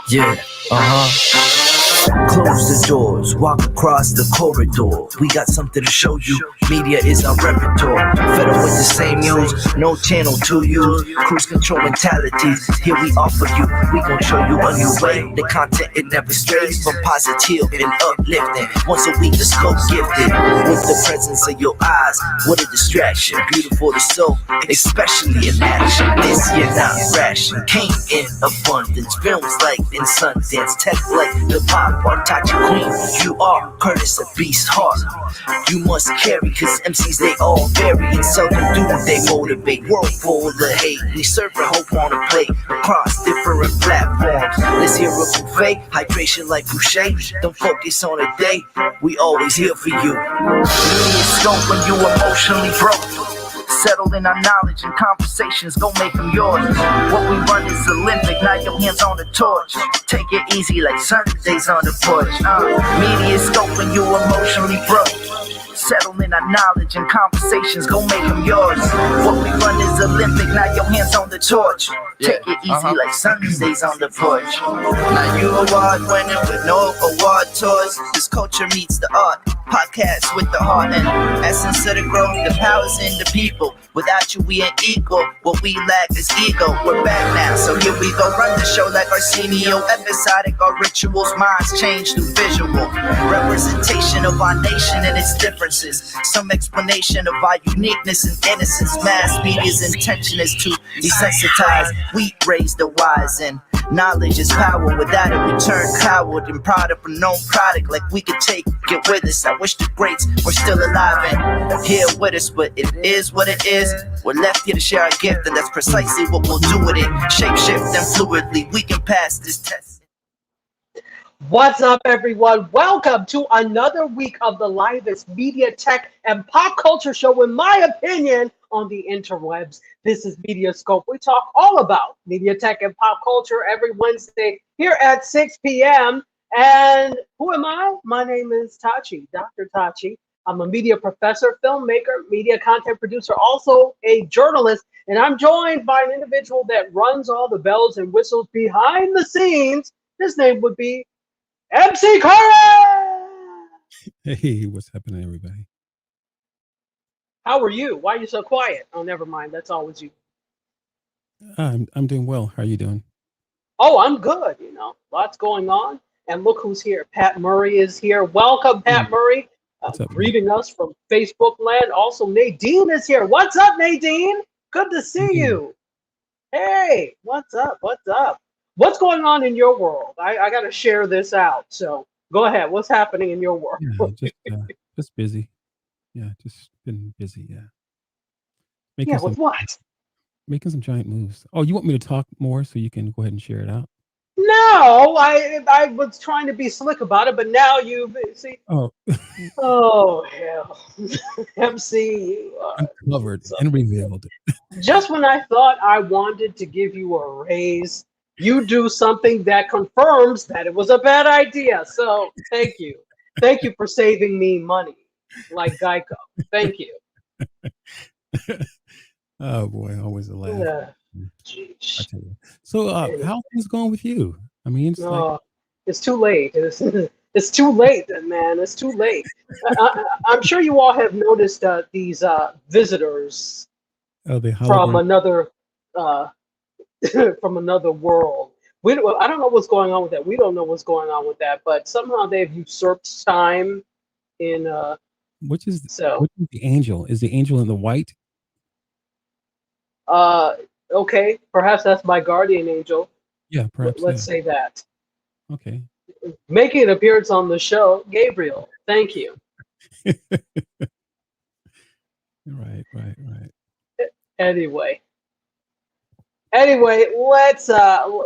Yeah, Close the doors, walk across the corridor. We got something to show you. Media is our repertoire. Fed up with the same news, no channel to use. Cruise control mentalities, here we offer you. We gon' show you a new way. The content, it never strays from positive and uplifting. Once a week, the scope gifted. With the presence of your eyes, what a distraction. Beautiful to soul, especially in action. This year not ration, came in abundance. Films like in Sundance, tech like the pop art, Tachi Queen. You are Curtis, a beast heart. You must carry, cause MCs they all vary, and seldom do they motivate. World full of hate, we serve a hope on a plate across different platforms. Let's hear a buffet, hydration like Boucher. Don't focus on a day, we always here for you. MediaScope when you emotionally broke. Settle in our knowledge and conversations, go make them yours. What we run is Olympic, now your hands on the torch. Take it easy like Sundays on the porch. MediaScope when you emotionally broke. Settle in our knowledge and conversations, go make them yours. What we run is Olympic, now your hands on the torch. Take it easy like Sundays on the porch. Now you award winning with no award tours. This culture meets the art. Podcast with the heart and essence of the growth. The power's in the people. Without you, we ain't equal. What we lack is ego. We're back now, so here we go. Run the show like Arsenio. Episodic, our rituals, minds change through visual representation of our nation and its differences. Some explanation of our uniqueness and innocence. Mass media's intention is to desensitize. We raise the wise, and knowledge is power. Without it, we turn coward and proud of a known product. Like we could take it with us. I wish the greats were still alive and here with us, but it is what it is. We're left here to share our gift, and that's precisely what we'll do with it. Shape shift and fluidly, we can pass this test. What's up, everyone? Welcome to another week of the livest media, tech, and pop culture show, in my opinion, on the interwebs. This is MediaScope. We talk all about media, tech, and pop culture every Wednesday here at 6 p.m. And who am I? My name is Tachi, Dr. Tachi. I'm a media professor, filmmaker, media content producer, also a journalist, and I'm joined by an individual that runs all the bells and whistles behind the scenes. His name would be MC Curry! Hey, what's happening, everybody? How are you? Why are you so quiet? Oh, never mind. That's always you. I'm doing well. How are you doing? Oh, I'm good. You know, lots going on. And look who's here. Pat Murray is here. Welcome, Pat Murray. What's up, greeting us from Facebook land. Also, Nadine is here. What's up, Nadine? Good to see you. Hey, what's up? What's up? What's going on in your world? I got to share this out. So go ahead. What's happening in your world? Yeah, just busy. Yeah, just been busy. Yeah. With what? Making some giant moves. Oh, you want me to talk more so you can go ahead and share it out? No, I was trying to be slick about it, but now you see. Oh. Oh hell, MC. Uncovered and revealed. Just when I thought I wanted to give you a raise, you do something that confirms that it was a bad idea. So thank you for saving me money, like Geico. Thank you. Oh boy, always a laugh. Yeah. I tell you. So, how things going with you? I mean, it's too late. It's too late, man. It's too late. I'm sure you all have noticed these visitors from another from another world. I don't know what's going on with that. We don't know what's going on with that, but somehow they've usurped time in. Which is the angel? Is the angel in the white? Okay, perhaps that's my guardian angel. Yeah, perhaps. Let's say that. Okay. Making an appearance on the show, Gabriel. Thank you. Right. Anyway,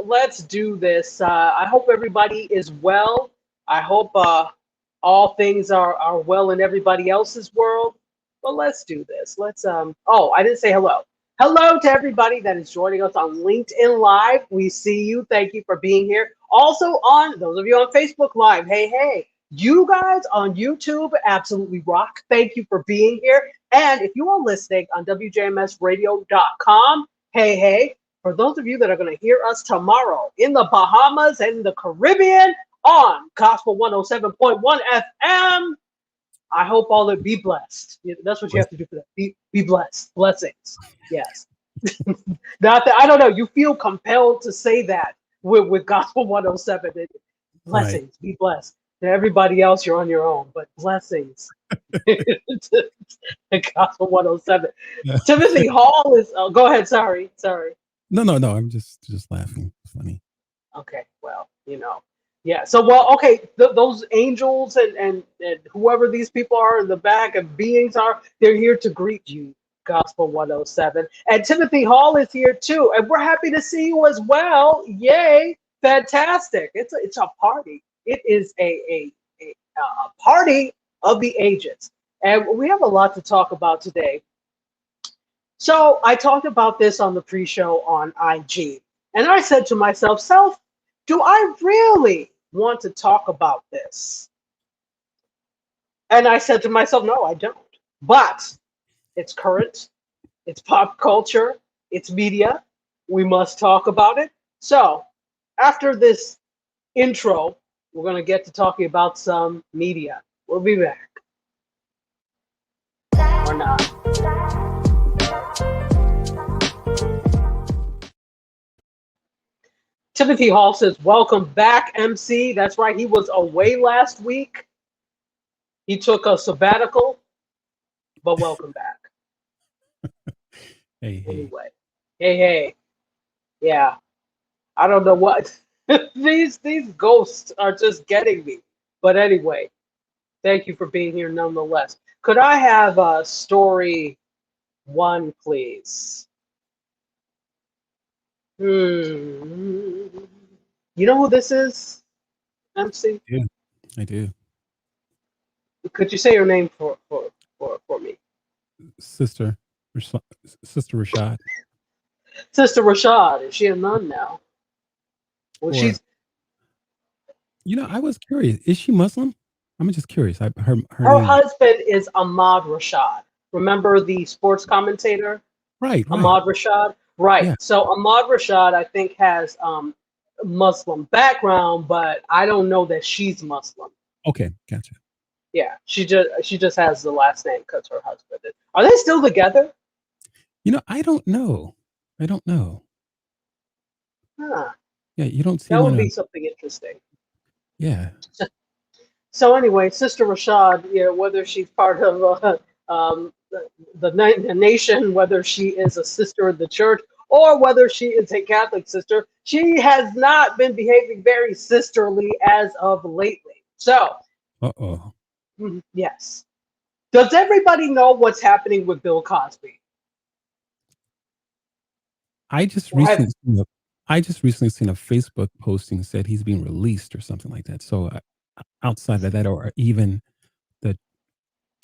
let's do this. I hope everybody is well. I hope all things are well in everybody else's world. But let's do this. Oh, I didn't say hello. Hello to everybody that is joining us on LinkedIn Live. We see you. Thank you for being here. Also on those of you on Facebook Live. Hey, you guys on YouTube absolutely rock. Thank you for being here. And if you are listening on WJMSradio.com, hey, for those of you that are going to hear us tomorrow in the Bahamas and the Caribbean on Gospel 107.1 FM, I hope all of be blessed. That's what you have to do for that. Be blessed. Blessings. Yes. Not that, I don't know. You feel compelled to say that with Gospel 107. Blessings. Right. Be blessed. To everybody else, you're on your own, but blessings. Gospel 107. Yeah. Timothy Hall is. Oh, go ahead. Sorry. No. I'm just laughing. It's funny. Okay. Well, yeah. So, well, okay. Those angels and whoever these people are in the back and beings are, they're here to greet you. Gospel 107. And Timothy Hall is here too. And we're happy to see you as well. Yay. Fantastic. It's a party. It is a party of the ages. And we have a lot to talk about today. So I talked about this on the pre-show on IG. And I said to myself, do I really want to talk about this? And I said to myself, no, I don't. But it's current, it's pop culture, it's media. We must talk about it. So after this intro, we're going to get to talking about some media. We'll be back. Or not. Timothy Hall says, welcome back, MC. That's right. He was away last week. He took a sabbatical, but welcome back. Hey. Anyway. Hey. Yeah. I don't know what. These ghosts are just getting me. But anyway, thank you for being here nonetheless. Could I have story 1, please? You know who this is, MC? Yeah, I do. Could you say your name for me? Sister Rashad. Sister Rashad. Is she a nun now? Well, she's. I was curious. Is she Muslim? I'm just curious. Her husband is Ahmad Rashad. Remember the sports commentator? Right. Ahmad Rashad. Right. Yeah. So Ahmad Rashad, I think, has Muslim background, but I don't know that she's Muslim. Okay, gotcha. Yeah, she just has the last name because her husband is. Are they still together? I don't know. Huh. Yeah, you don't see that would be something interesting. Yeah. So anyway, Sister Rashad, whether she's part of the nation, whether she is a sister of the church, or whether she is a Catholic sister, she has not been behaving very sisterly as of lately. So. Uh-oh. Yes. Does everybody know what's happening with Bill Cosby? I just recently seen a Facebook posting that said he's being released or something like that. So outside of that, or even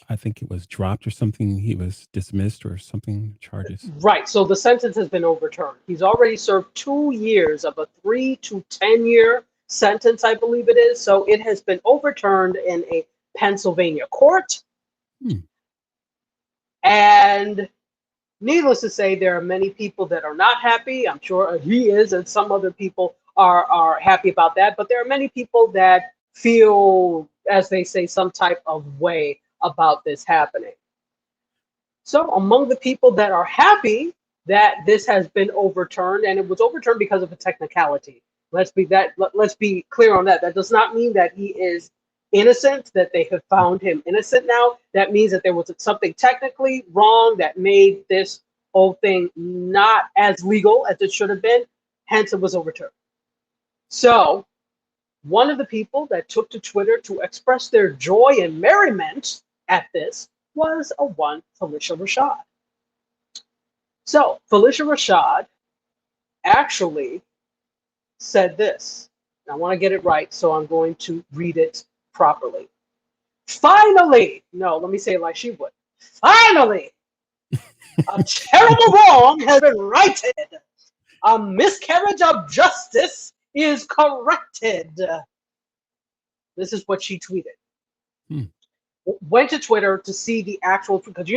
I think it was dropped or something, he was dismissed or something, charges. Right. So the sentence has been overturned. He's already served 2 years of a 3 to 10 year sentence, I believe it is. So it has been overturned in a Pennsylvania court. And needless to say, there are many people that are not happy. I'm sure he is, and some other people are happy about that. But there are many people that feel, as they say, some type of way about this happening. So among the people that are happy that this has been overturned, and it was overturned because of a technicality. Let's be clear on that. That does not mean that he is innocent, that they have found him innocent now. That means that there was something technically wrong that made this whole thing not as legal as it should have been. Hence, it was overturned. So one of the people that took to Twitter to express their joy and merriment at this was one Felicia Rashad. So Felicia Rashad actually said this. I want to get it right, so I'm going to read it properly. Finally, no, let me say it like she would. Finally, a terrible wrong has been righted. A miscarriage of justice is corrected. This is what she tweeted. went to Twitter to see the actual, because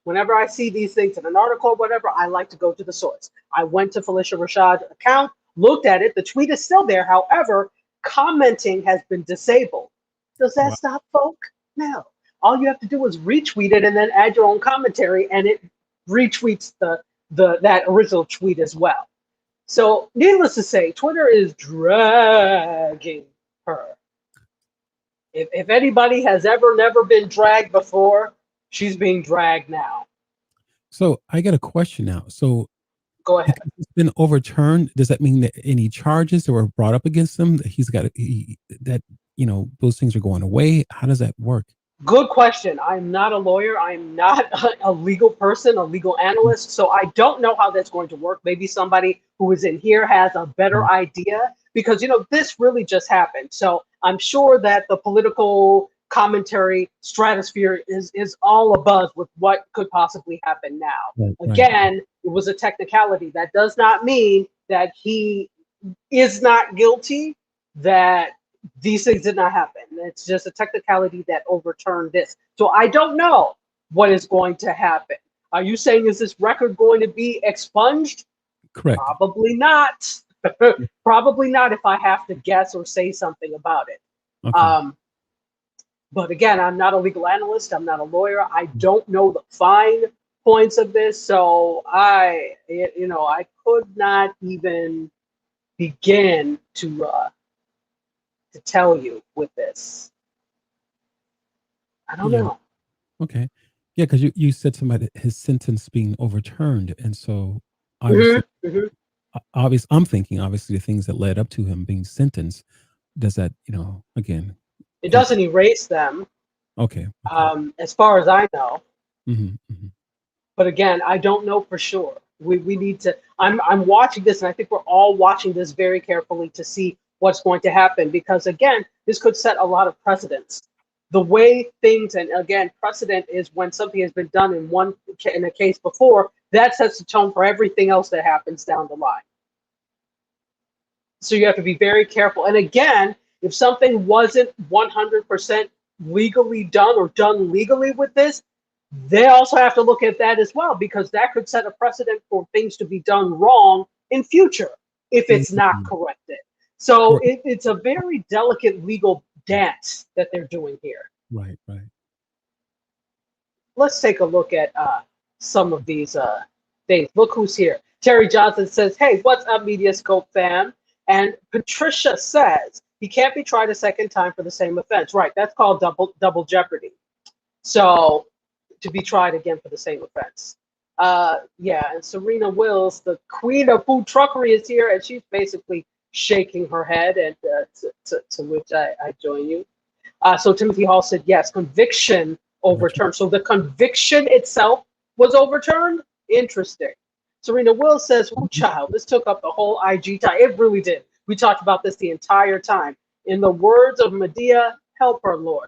whenever I see these things in an article or whatever, I like to go to the source. I went to Felicia Rashad's account, looked at it. The tweet is still there. However, commenting has been disabled. Does that Wow. stop folk? No. All you have to do is retweet it and then add your own commentary, and it retweets that original tweet as well. So, needless to say, Twitter is dragging her. If anybody has never been dragged before, she's being dragged now. So I got a question now. So Go ahead. because it's been overturned, does that mean that any charges that were brought up against him, that he's got that those things are going away? How does that work? Good question. I'm not a lawyer. I'm not a legal person, a legal analyst. So I don't know how that's going to work. Maybe somebody who is in here has a better idea, because, this really just happened. So I'm sure that the political commentary stratosphere is all abuzz with what could possibly happen now. Right. Again, it was a technicality. That does not mean that he is not guilty, that these things did not happen. It's just a technicality that overturned this. So I don't know what is going to happen. Are you saying, is this record going to be expunged? Correct. Probably not. Probably not, if I have to guess or say something about it. Okay. But again, I'm not a legal analyst. I'm not a lawyer. I don't know the fine points of this. So I could not even begin to tell you with this. I don't know. Okay. Yeah, because you said somebody his sentence being overturned, and so obviously, I'm thinking obviously the things that led up to him being sentenced. Does that again? It doesn't erase them. Okay. As far as I know. Mm-hmm. But again, I don't know for sure. We need to. I'm watching this, and I think we're all watching this very carefully to see what's going to happen, because again, this could set a lot of precedents. The way things, and again, precedent is when something has been done in a case before, that sets the tone for everything else that happens down the line. So you have to be very careful. And again, if something wasn't 100% legally done or done legally with this, they also have to look at that as well, because that could set a precedent for things to be done wrong in future if it's not corrected. So it's a very delicate legal dance that they're doing here. Right. Let's take a look at some of these things. Look who's here. Terry Johnson says, "Hey, what's up, MediaScope fam?" And Patricia says, "He can't be tried a second time for the same offense." Right, that's called double jeopardy. So to be tried again for the same offense. Yeah, and Serena Wills, the queen of food truckery, is here, and she's basically shaking her head, and to which I join you. So Timothy Hall said, yes, conviction overturned. So the conviction itself was overturned? Interesting. Serena Wills says, oh, child, this took up the whole IG time. It really did. We talked about this the entire time. In the words of Medea, help her, Lord.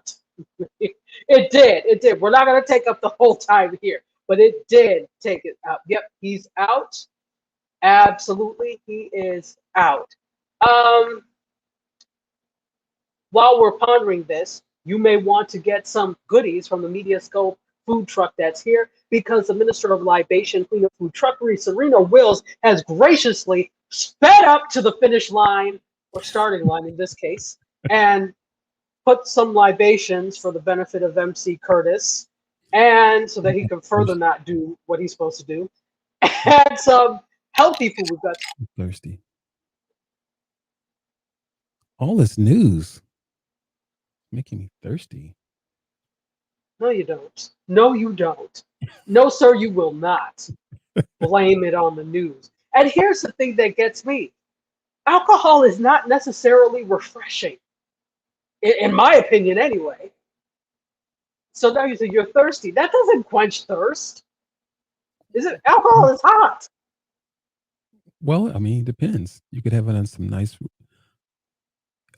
It did. We're not going to take up the whole time here, but it did take it out. Yep, he's out. Absolutely, he is out. While we're pondering this, you may want to get some goodies from the MediaScope food truck that's here, because the Minister of Libation, Queen of Food Truckery, Serena Wills, has graciously sped up to the finish line, or starting line in this case, and put some libations for the benefit of MC Curtis, and so that he can further not do what he's supposed to do, and some healthy food. We've got thirsty. All this news making me thirsty. No, you don't. No, you don't. No, sir, you will not blame it on the news. And here's the thing that gets me. Alcohol is not necessarily refreshing, in my opinion anyway. So now you say you're thirsty. That doesn't quench thirst. Is it? Alcohol is hot. Well, I mean, it depends. You could have it on some nice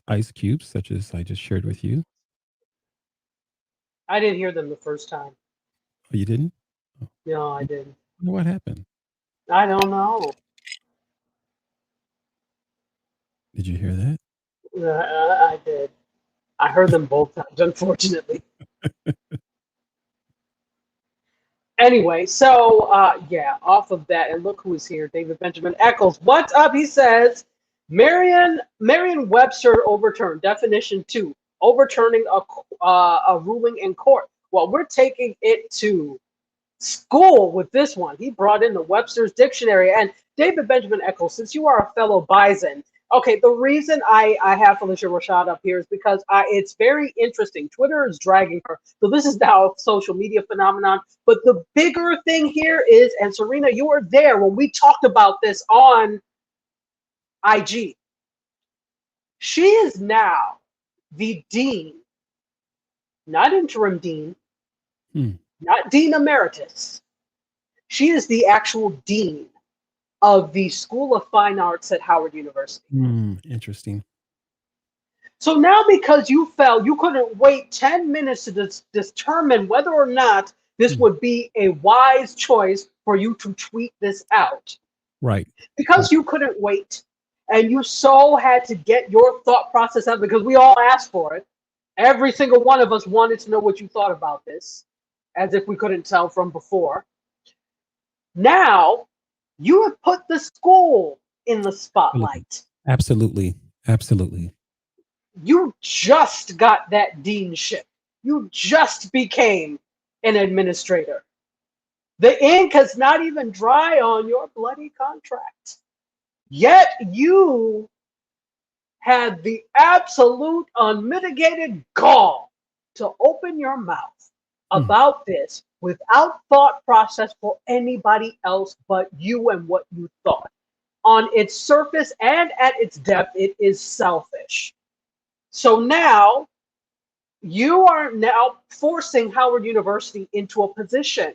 ice cubes, such as I just shared with you. I didn't hear them the first time. Oh, you didn't? Oh. No, I didn't. What happened? I don't know. Did you hear that? I did. I heard them both times, unfortunately. Anyway, so yeah, off of that, and look who's here, David Benjamin Eccles. What's up? He says, Merriam-Webster overturned definition 2, overturning a ruling in court. Well, we're taking it to school with this one. He brought in the Webster's dictionary. And David Benjamin Eccles, since you are a fellow Bison, okay, the reason I have Felicia Rashad up here is because it's very interesting. Twitter is dragging her. So this is now a social media phenomenon. But the bigger thing here is, and Serena, you were there when we talked about this on IG. She is now the dean, not interim dean, not dean emeritus. She is the actual dean of the School of Fine Arts at Howard University. Interesting. So now, because you felt you couldn't wait 10 minutes to determine whether or not this would be a wise choice for you to tweet this out. Right. Because you couldn't wait, and you so had to get your thought process out, because we all asked for it. Every single one of us wanted to know what you thought about this, as if we couldn't tell from before. Now, you have put the school in the spotlight. Absolutely. Absolutely. You just got that deanship. You just became an administrator. The ink has not even dry on your bloody contract. Yet you had the absolute unmitigated gall to open your mouth about this without thought process for anybody else but you and what you thought. On its surface and at its depth, it is selfish. So now you are now forcing Howard University into a position,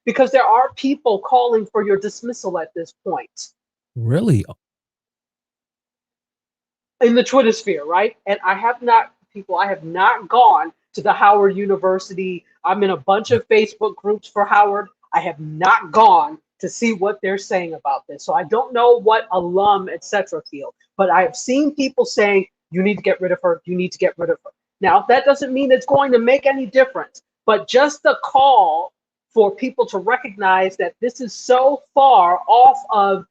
because there are people calling for your dismissal at this point. Really? In the Twitter sphere, right? And I have not gone to the Howard University. I'm in a bunch of Facebook groups for Howard. I have not gone to see what they're saying about this. So I don't know what alum, etc. feel, but I have seen people saying, you need to get rid of her. You need to get rid of her. Now, that doesn't mean it's going to make any difference, but just the call for people to recognize that this is so far off of,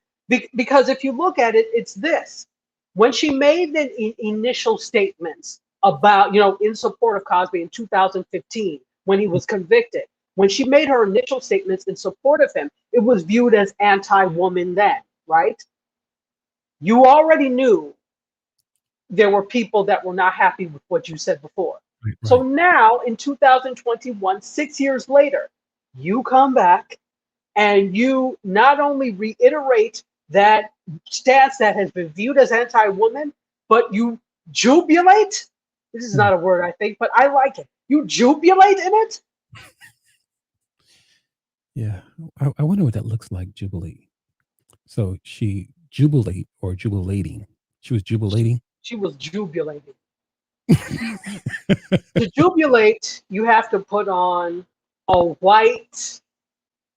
because if you look at it, it's this. When she made the initial statements about, in support of Cosby in 2015, when he was convicted, when she made her initial statements in support of him, it was viewed as anti-woman then, right? You already knew there were people that were not happy with what you said before. Right. So now in 2021, 6 years later, you come back and you not only reiterate that stance that has been viewed as anti-woman, but you jubilate. This is not a word, I think, but I like it. You jubilate in it. Yeah. I wonder what that looks like, jubilee. So she jubilate or jubilating. She was jubilating. She was jubilating. To jubilate, you have to put on a white,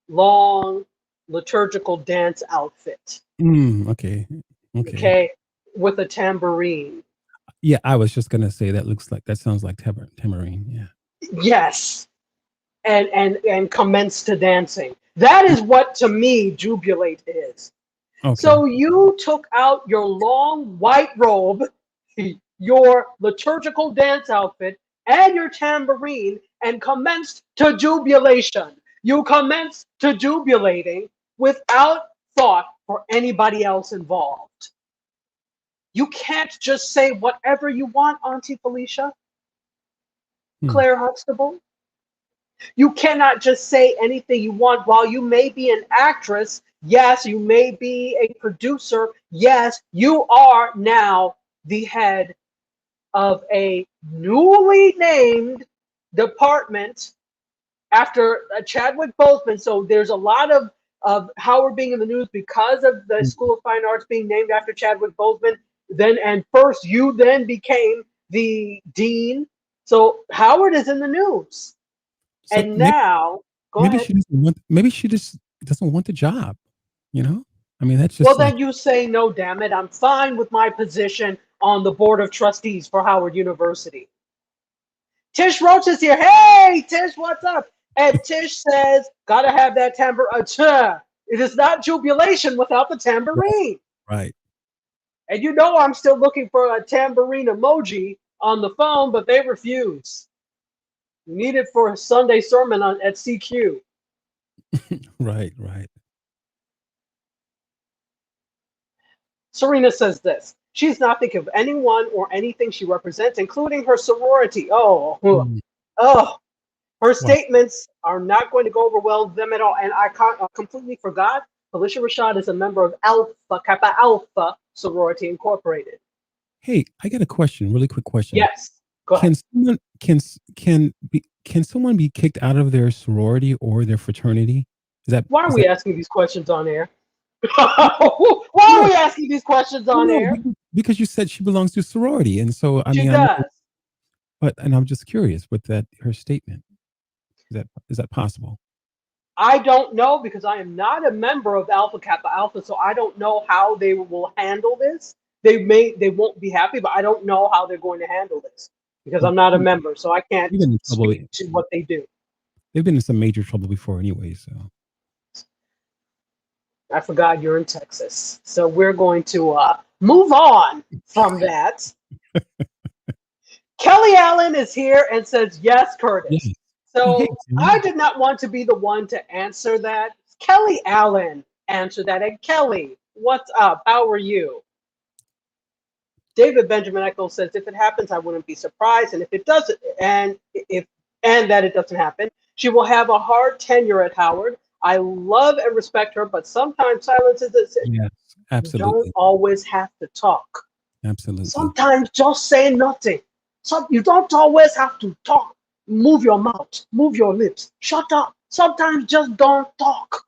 long, liturgical dance outfit. Okay. Okay, with a tambourine. Yeah, I was just gonna say that sounds like tambourine. Yeah. Yes, and commence to dancing. That is what, to me, jubilate is. Okay. So you took out your long white robe, your liturgical dance outfit, and your tambourine, and commenced to jubilation. You commenced to jubilating without thought for anybody else involved. You can't just say whatever you want, Auntie Felicia, Claire Huxtable. You cannot just say anything you want. While you may be an actress, yes, you may be a producer, yes, you are now the head of a newly named department after Chadwick Boseman. So there's a lot of Howard being in the news because of the School of Fine Arts being named after Chadwick Boseman. First you then became the dean. So Howard is in the news. So and now, maybe she just doesn't want the job, I mean, that's just. Well, then you say, no, damn it, I'm fine with my position on the board of trustees for Howard University. Tish Roach is here. Hey, Tish, what's up? And Tish says, gotta have that tambourine. It is not jubilation without the tambourine. Right. And you know I'm still looking for a tambourine emoji on the phone, but they refuse. We need it for a Sunday sermon at CQ. Right. Right. Serena says this. She's not thinking of anyone or anything she represents, including her sorority. Oh, Mm. oh. Her Wow. statements are not going to go over well with them at all. And I completely forgot, Felicia Rashad is a member of Alpha Kappa Alpha Sorority Incorporated. Hey, I got a question. Really quick question. Yes, go ahead. Can someone be kicked out of their sorority or their fraternity? Why are we asking these questions on air? Why are we asking these questions on air? Because you said she belongs to sorority, and so She does. And I'm just curious with her statement. Is that possible? I don't know because I am not a member of Alpha Kappa Alpha, so I don't know how they will handle this. They won't be happy, but I don't know how they're going to handle this because I'm not a member, so I can't speak to what they do. They've been in some major trouble before anyway, so. I forgot you're in Texas. So we're going to move on from that. Kelly Allen is here and says, yes, Curtis. Yes. So I did not want to be the one to answer that. Kelly Allen answered that. And Kelly, what's up? How are you? David Benjamin Eccles says, if it happens, I wouldn't be surprised. And if it doesn't, and that it doesn't happen, she will have a hard tenure at Howard. I love and respect her, but sometimes silence is a sin. Yes, absolutely. You don't always have to talk. Absolutely. Sometimes just say nothing. You don't always have to talk. Move your mouth, move your lips. Shut up. Sometimes just don't talk.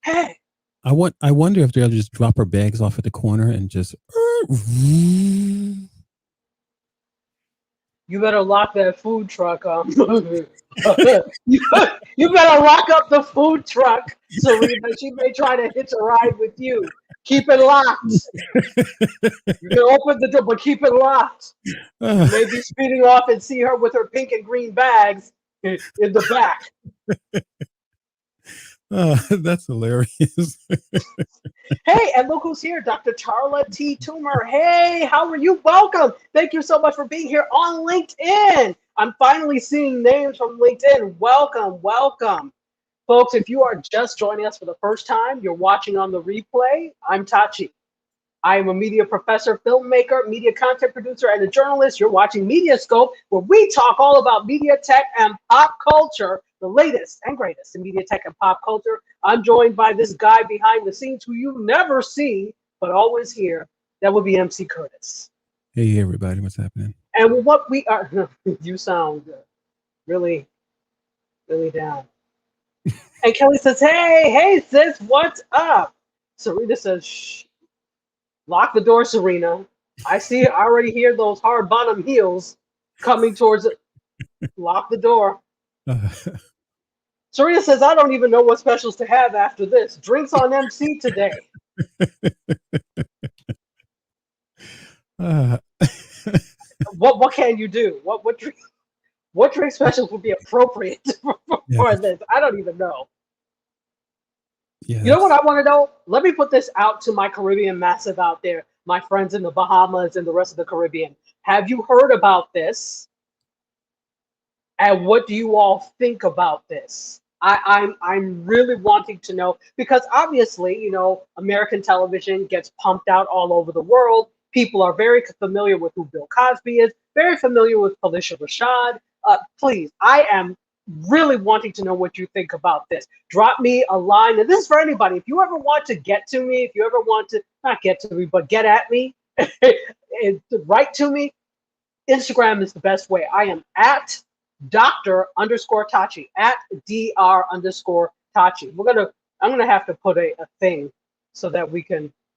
Hey. I wonder if they'll just drop her bags off at the corner and just. You better lock that food truck up. You better lock up the food truck, Serena. She may try to hitch a ride with you. Keep it locked. You can open the door, but keep it locked. Maybe speeding off and see her with her pink and green bags in the back. That's hilarious. Hey, and look who's here, Dr. Charla T. Toomer. Hey, how are you? Welcome. Thank you so much for being here on LinkedIn. I'm finally seeing names from LinkedIn. Welcome, welcome. Folks, if you are just joining us for the first time, you're watching on the replay, I'm Tachi. I am a media professor, filmmaker, media content producer, and a journalist. You're watching MediaScope, where we talk all about media, tech, and pop culture, the latest and greatest in media, tech, and pop culture. I'm joined by this guy behind the scenes who you never see, but always hear. That would be MC Curtis. Hey, everybody, what's happening? And what we are, you sound really, really down. And Kelly says, hey, sis, what's up? Serena says, shh. Lock the door, Serena. I already hear those hard bottom heels coming towards it. Lock the door. Serena says, I don't even know what specials to have after this. Drinks on MC today. What can you do? What drink specials would be appropriate for this? I don't even know. Yes. You know what I want to know? Let me put this out to my Caribbean massive out there, my friends in the Bahamas and the rest of the Caribbean. Have you heard about this? And what do you all think about this? I'm really wanting to know, because obviously, you know, American television gets pumped out all over the world. People are very familiar with who Bill Cosby is, very familiar with Felicia Rashad. Please, I am really wanting to know what you think about this. Drop me a line, and this is for anybody. If you ever want to get to me, if you ever want to, not get to me, but get at me, write to me, Instagram is the best way. I am at Dr._Tachi, at Dr._Tachi. I'm gonna have to put a thing so that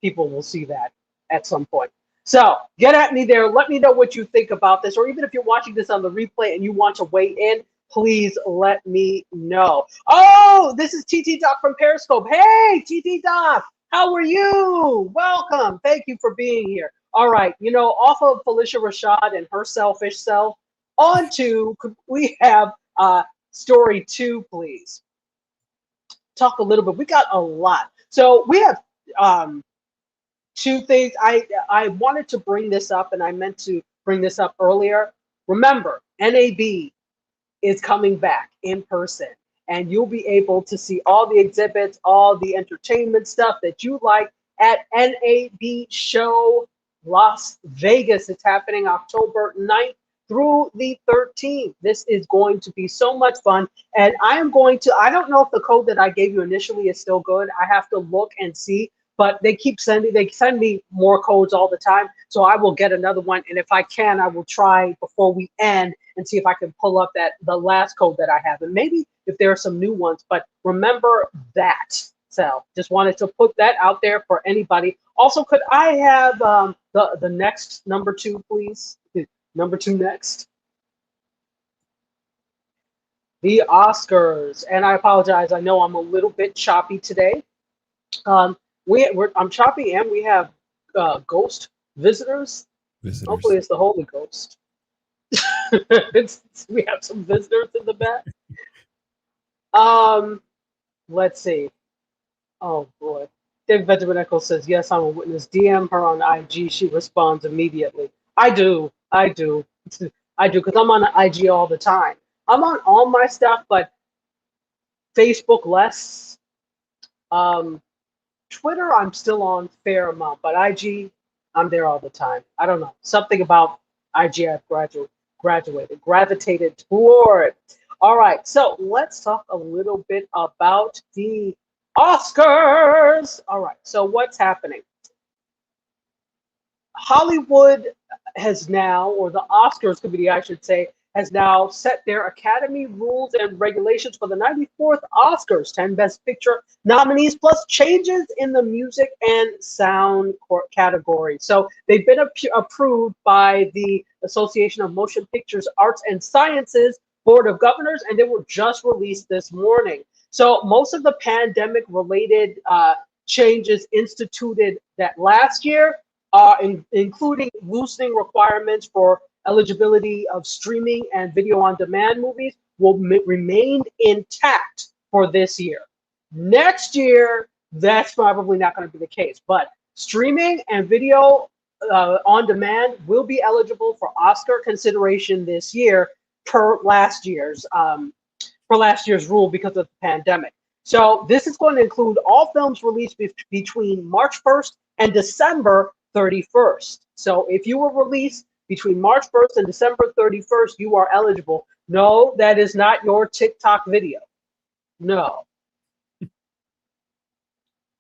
people will see that at some point. So get at me there. Let me know what you think about this, or even if you're watching this on the replay and you want to weigh in, please let me know. Oh, this is TT Doc from Periscope. Hey, TT Doc, how are you? Welcome. Thank you for being here. All right, you know, off of Felicia Rashad and her selfish self, On to, could we have story 2, please? Talk a little bit. We got a lot. So we have 2 things. I wanted to bring this up, and I meant to bring this up earlier. Remember, NAB is coming back in person, and you'll be able to see all the exhibits, all the entertainment stuff that you like at NAB Show Las Vegas. It's happening October 9th through the 13th. This is going to be so much fun. And I don't know if the code that I gave you initially is still good. I have to look and see, but they send me more codes all the time. So I will get another one. And if I can, I will try before we end and see if I can pull up the last code that I have. And maybe if there are some new ones, but remember that. So just wanted to put that out there for anybody. Also, could I have the next number 2, please? Number 2 next. The Oscars. And I apologize. I know I'm a little bit choppy today. I'm choppy, and we have ghost visitors. Hopefully it's the Holy Ghost. We have some visitors in the back. Let's see. Oh boy. David Benjamin Echo says, yes, I'm a witness. DM her on IG. She responds immediately. I do, because I'm on IG all the time. I'm on all my stuff, but Facebook less. Twitter, I'm still on fair amount, but IG, I'm there all the time. I don't know. Something about IG I've gravitated toward. All right, so let's talk a little bit about the Oscars. All right, so what's happening? Hollywood has now, or the Oscars committee, I should say, has now set their Academy rules and regulations for the 94th Oscars, 10 Best Picture nominees, plus changes in the music and sound category. So they've been approved by the Association of Motion Pictures Arts and Sciences Board of Governors, and they were just released this morning. So most of the pandemic-related changes instituted that last year, including loosening requirements for eligibility of streaming and video on demand movies, will remain intact for this year. Next year, that's probably not going to be the case, but streaming and video on demand will be eligible for Oscar consideration this year per last year's rule because of the pandemic. So this is going to include all films released between March 1st and December 31st. So if you were released between March 1st and December 31st, you are eligible. No, that is not your TikTok video. No.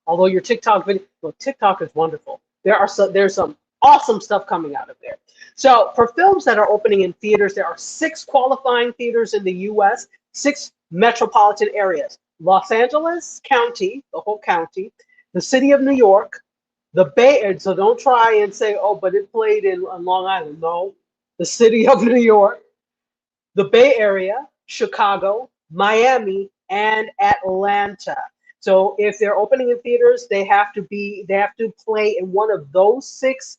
Although your TikTok video, well, TikTok is wonderful. There's some awesome stuff coming out of there. So for films that are opening in theaters, there are 6 qualifying theaters in the U.S., 6 metropolitan areas: Los Angeles County, the whole county, the city of New York, the Bay Area. So don't try and say, oh, but it played in Long Island. No, the city of New York, the Bay Area, Chicago, Miami, and Atlanta. So if they're opening in theaters, they have to play in one of those 6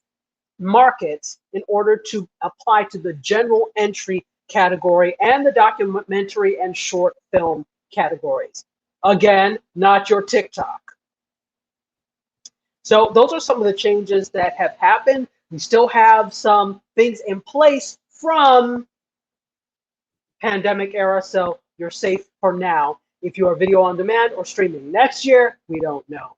markets in order to apply to the general entry category and the documentary and short film categories. Again, not your TikTok. So those are some of the changes that have happened. We still have some things in place from pandemic era, so you're safe for now if you are video on demand or streaming. Next year, we don't know.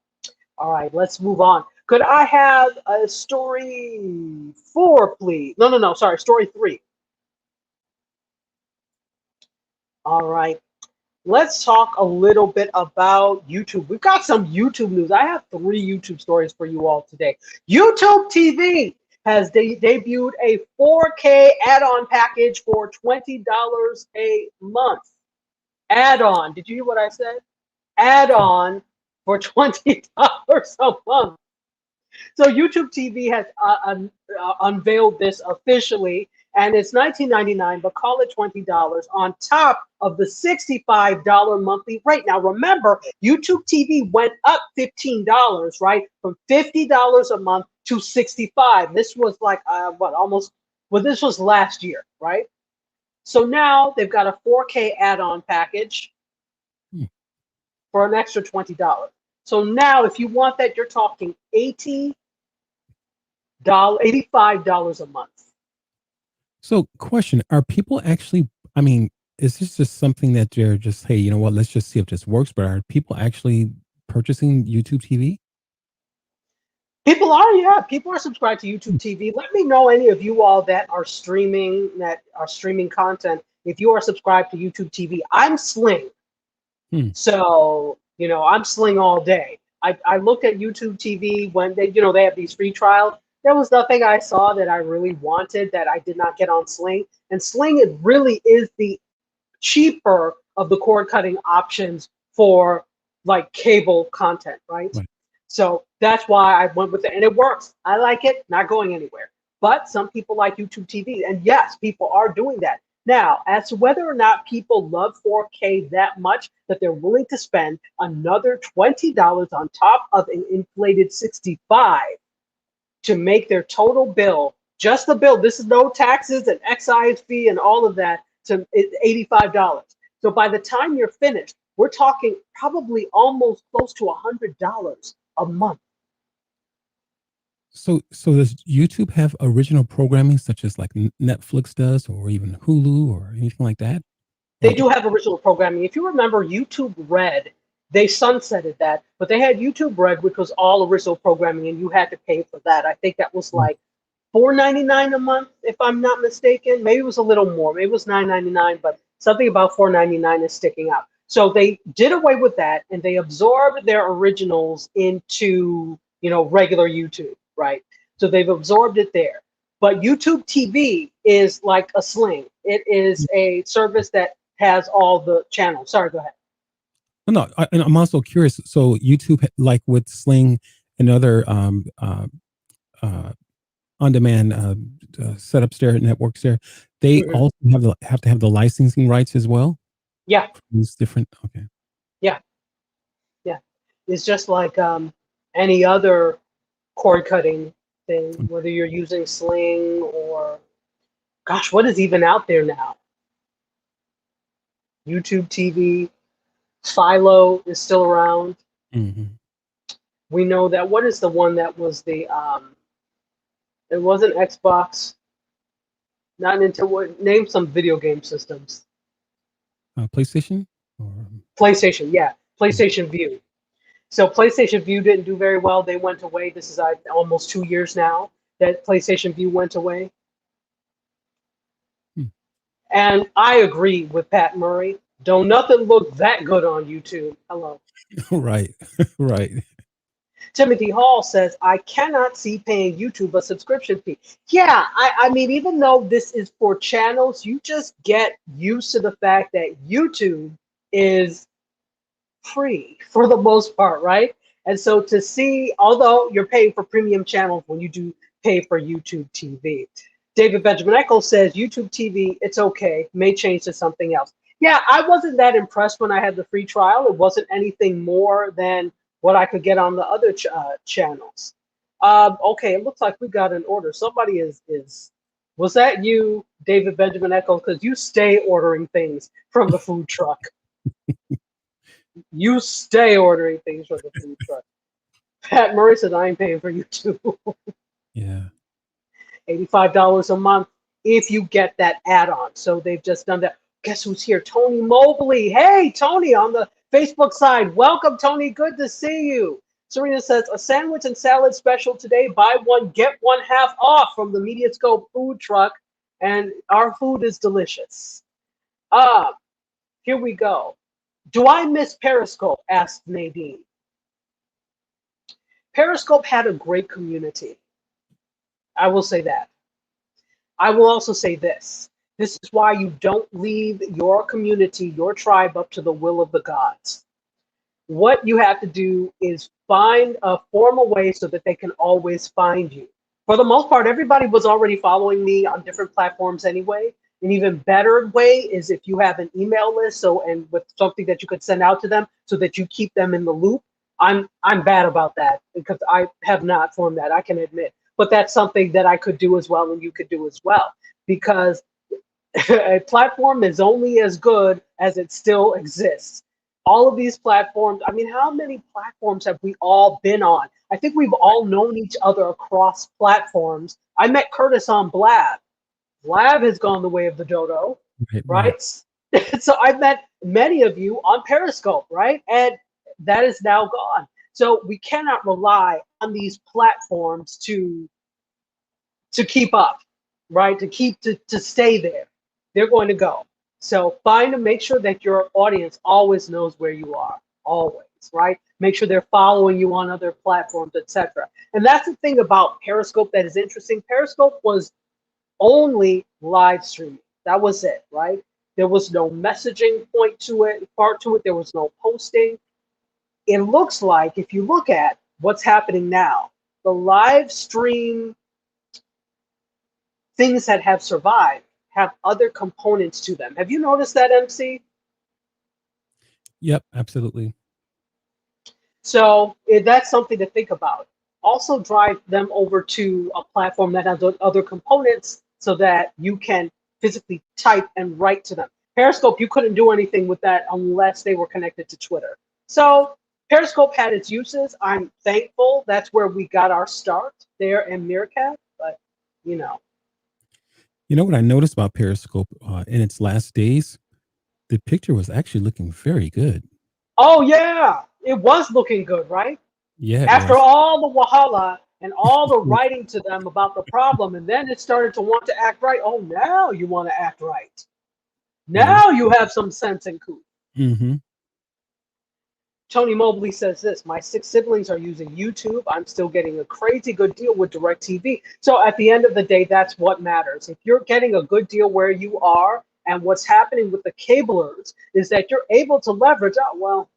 All right, let's move on. Could I have a story 4, please? No, sorry, story 3. All right. Let's talk a little bit about YouTube. We've got some YouTube news. I have 3 YouTube stories for you all today. YouTube TV has debuted a 4K add-on package for $20 a month. Add-on. Did you hear what I said? Add-on for $20 a month. So YouTube TV has unveiled this officially, and it's $19.99, but call it $20 on top of the $65 monthly rate. Now, remember, YouTube TV went up $15, right? From $50 a month to $65. This was like, this was last year, right? So now they've got a 4K add-on package for an extra $20. So now if you want that, you're talking $85 a month. So, question: are people actually? I mean, is this just something that they're just, hey, you know what? Let's just see if this works. But are people actually purchasing YouTube TV? People are, yeah. People are subscribed to YouTube TV. Let me know, any of you all that are streaming content. If you are subscribed to YouTube TV, I'm Sling. So, I'm Sling all day. I looked at YouTube TV when they have these free trials. There was nothing I saw that I really wanted that I did not get on Sling. And Sling, it really is the cheaper of the cord cutting options for like cable content, right? Right. So that's why I went with it, and it works. I like it, not going anywhere. But some people like YouTube TV, and yes, people are doing that. Now, as to whether or not people love 4K that much that they're willing to spend another $20 on top of an inflated 65 to make their total bill, just the bill, this is no taxes and excise fee and all of that, to $85. So by the time you're finished, we're talking probably almost close to $100 a month. So does YouTube have original programming such as like Netflix does, or even Hulu, or anything like that? They do have original programming. If you remember YouTube Red, they sunsetted that, but they had YouTube Red, which was all original programming, and you had to pay for that. I think that was like $4.99 a month, if I'm not mistaken. Maybe it was a little more. Maybe it was $9.99, but something about $4.99 is sticking out. So they did away with that, and they absorbed their originals into regular YouTube, right? So they've absorbed it there. But YouTube TV is like a Sling. It is a service that has all the channels. Sorry, go ahead. No, and I'm also curious. So YouTube, like with Sling and other on-demand setups there, networks there, they also have to have the licensing rights as well. Yeah. These different. Okay. Yeah. It's just like any other cord cutting thing, whether you're using Sling or, gosh, what is even out there now? YouTube TV, Philo is still around. We know that. What is the one that was the? It wasn't Xbox. Not Nintendo. Name some video game systems. PlayStation. PlayStation, yeah, PlayStation View. So PlayStation View didn't do very well. They went away. This is almost 2 years now that PlayStation View went away. And I agree with Pat Murray. Don't nothing look that good on YouTube. Hello. Right. Timothy Hall says, I cannot see paying YouTube a subscription fee. Yeah, I mean, even though this is for channels, you just get used to the fact that YouTube is free for the most part, right? And so to see, although you're paying for premium channels when you do pay for YouTube TV. David Benjamin Eccles says, YouTube TV, it's okay, may change to something else. Yeah, I wasn't that impressed when I had the free trial. It wasn't anything more than what I could get on the other channels. Okay, it looks like we got an order. Somebody was that you, David Benjamin Eccles? Because you stay ordering things from the food truck. You stay ordering things from the food truck. Pat Murray said, I ain't paying for YouTube. Yeah. $85 a month if you get that add-on. So they've just done that. Guess who's here? Tony Mobley. Hey, Tony, on the Facebook side. Welcome, Tony. Good to see you. Serena says, a sandwich and salad special today. Buy one, get one half off from the MediaScope food truck. And our food is delicious. Here we go. Do I miss Periscope? Asked Nadine. Periscope had a great community. I will say that. I will also say this. This is why you don't leave your community, your tribe, up to the will of the gods. What you have to do is find a formal way so that they can always find you. For the most part, everybody was already following me on different platforms anyway. An even better way is if you have an email list, and with something that you could send out to them so that you keep them in the loop. I'm bad about that because I have not formed that, I can admit. But that's something that I could do as well and you could do as well. Because A platform is only as good as it still exists. All of these platforms, I mean, how many platforms have we all been on? I think we've all known each other across platforms. I met Curtis on Blab. Blab has gone the way of the dodo, Right, right. right? So I've met many of you on Periscope, right? And that is now gone. So we cannot rely on these platforms to keep up, right? To stay there. They're going to go. So find and make sure that your audience always knows where you are, always, right? Make sure they're following you on other platforms, etc. And that's the thing about Periscope that is interesting. Periscope was only live streaming. That was it, right? There was no messaging part to it. There was no posting. It looks like if you look at what's happening now, the live stream things that have survived have other components to them. Have you noticed that, MC? Yep, absolutely. So that's something to think about. Also drive them over to a platform that has other components so that you can physically type and write to them. Periscope, you couldn't do anything with that unless they were connected to Twitter. So Periscope had its uses. I'm thankful. That's where we got our start there in Meerkat, but you know. You know what I noticed about Periscope in its last days? The picture was actually looking very good. Oh yeah, it was looking good, right? Yeah, it After was. all the wahala and all the writing to them about the problem, and then it started to want to act right. Oh, now you want to act right. Yeah, it was. Now you have some sense and coup. Mm-hmm. Tony Mobley says this: my 6 siblings are using YouTube. I'm still getting a crazy good deal with DirecTV. So at the end of the day, that's what matters. If you're getting a good deal where you are, and what's happening with the cablers is that you're able to leverage, oh, well,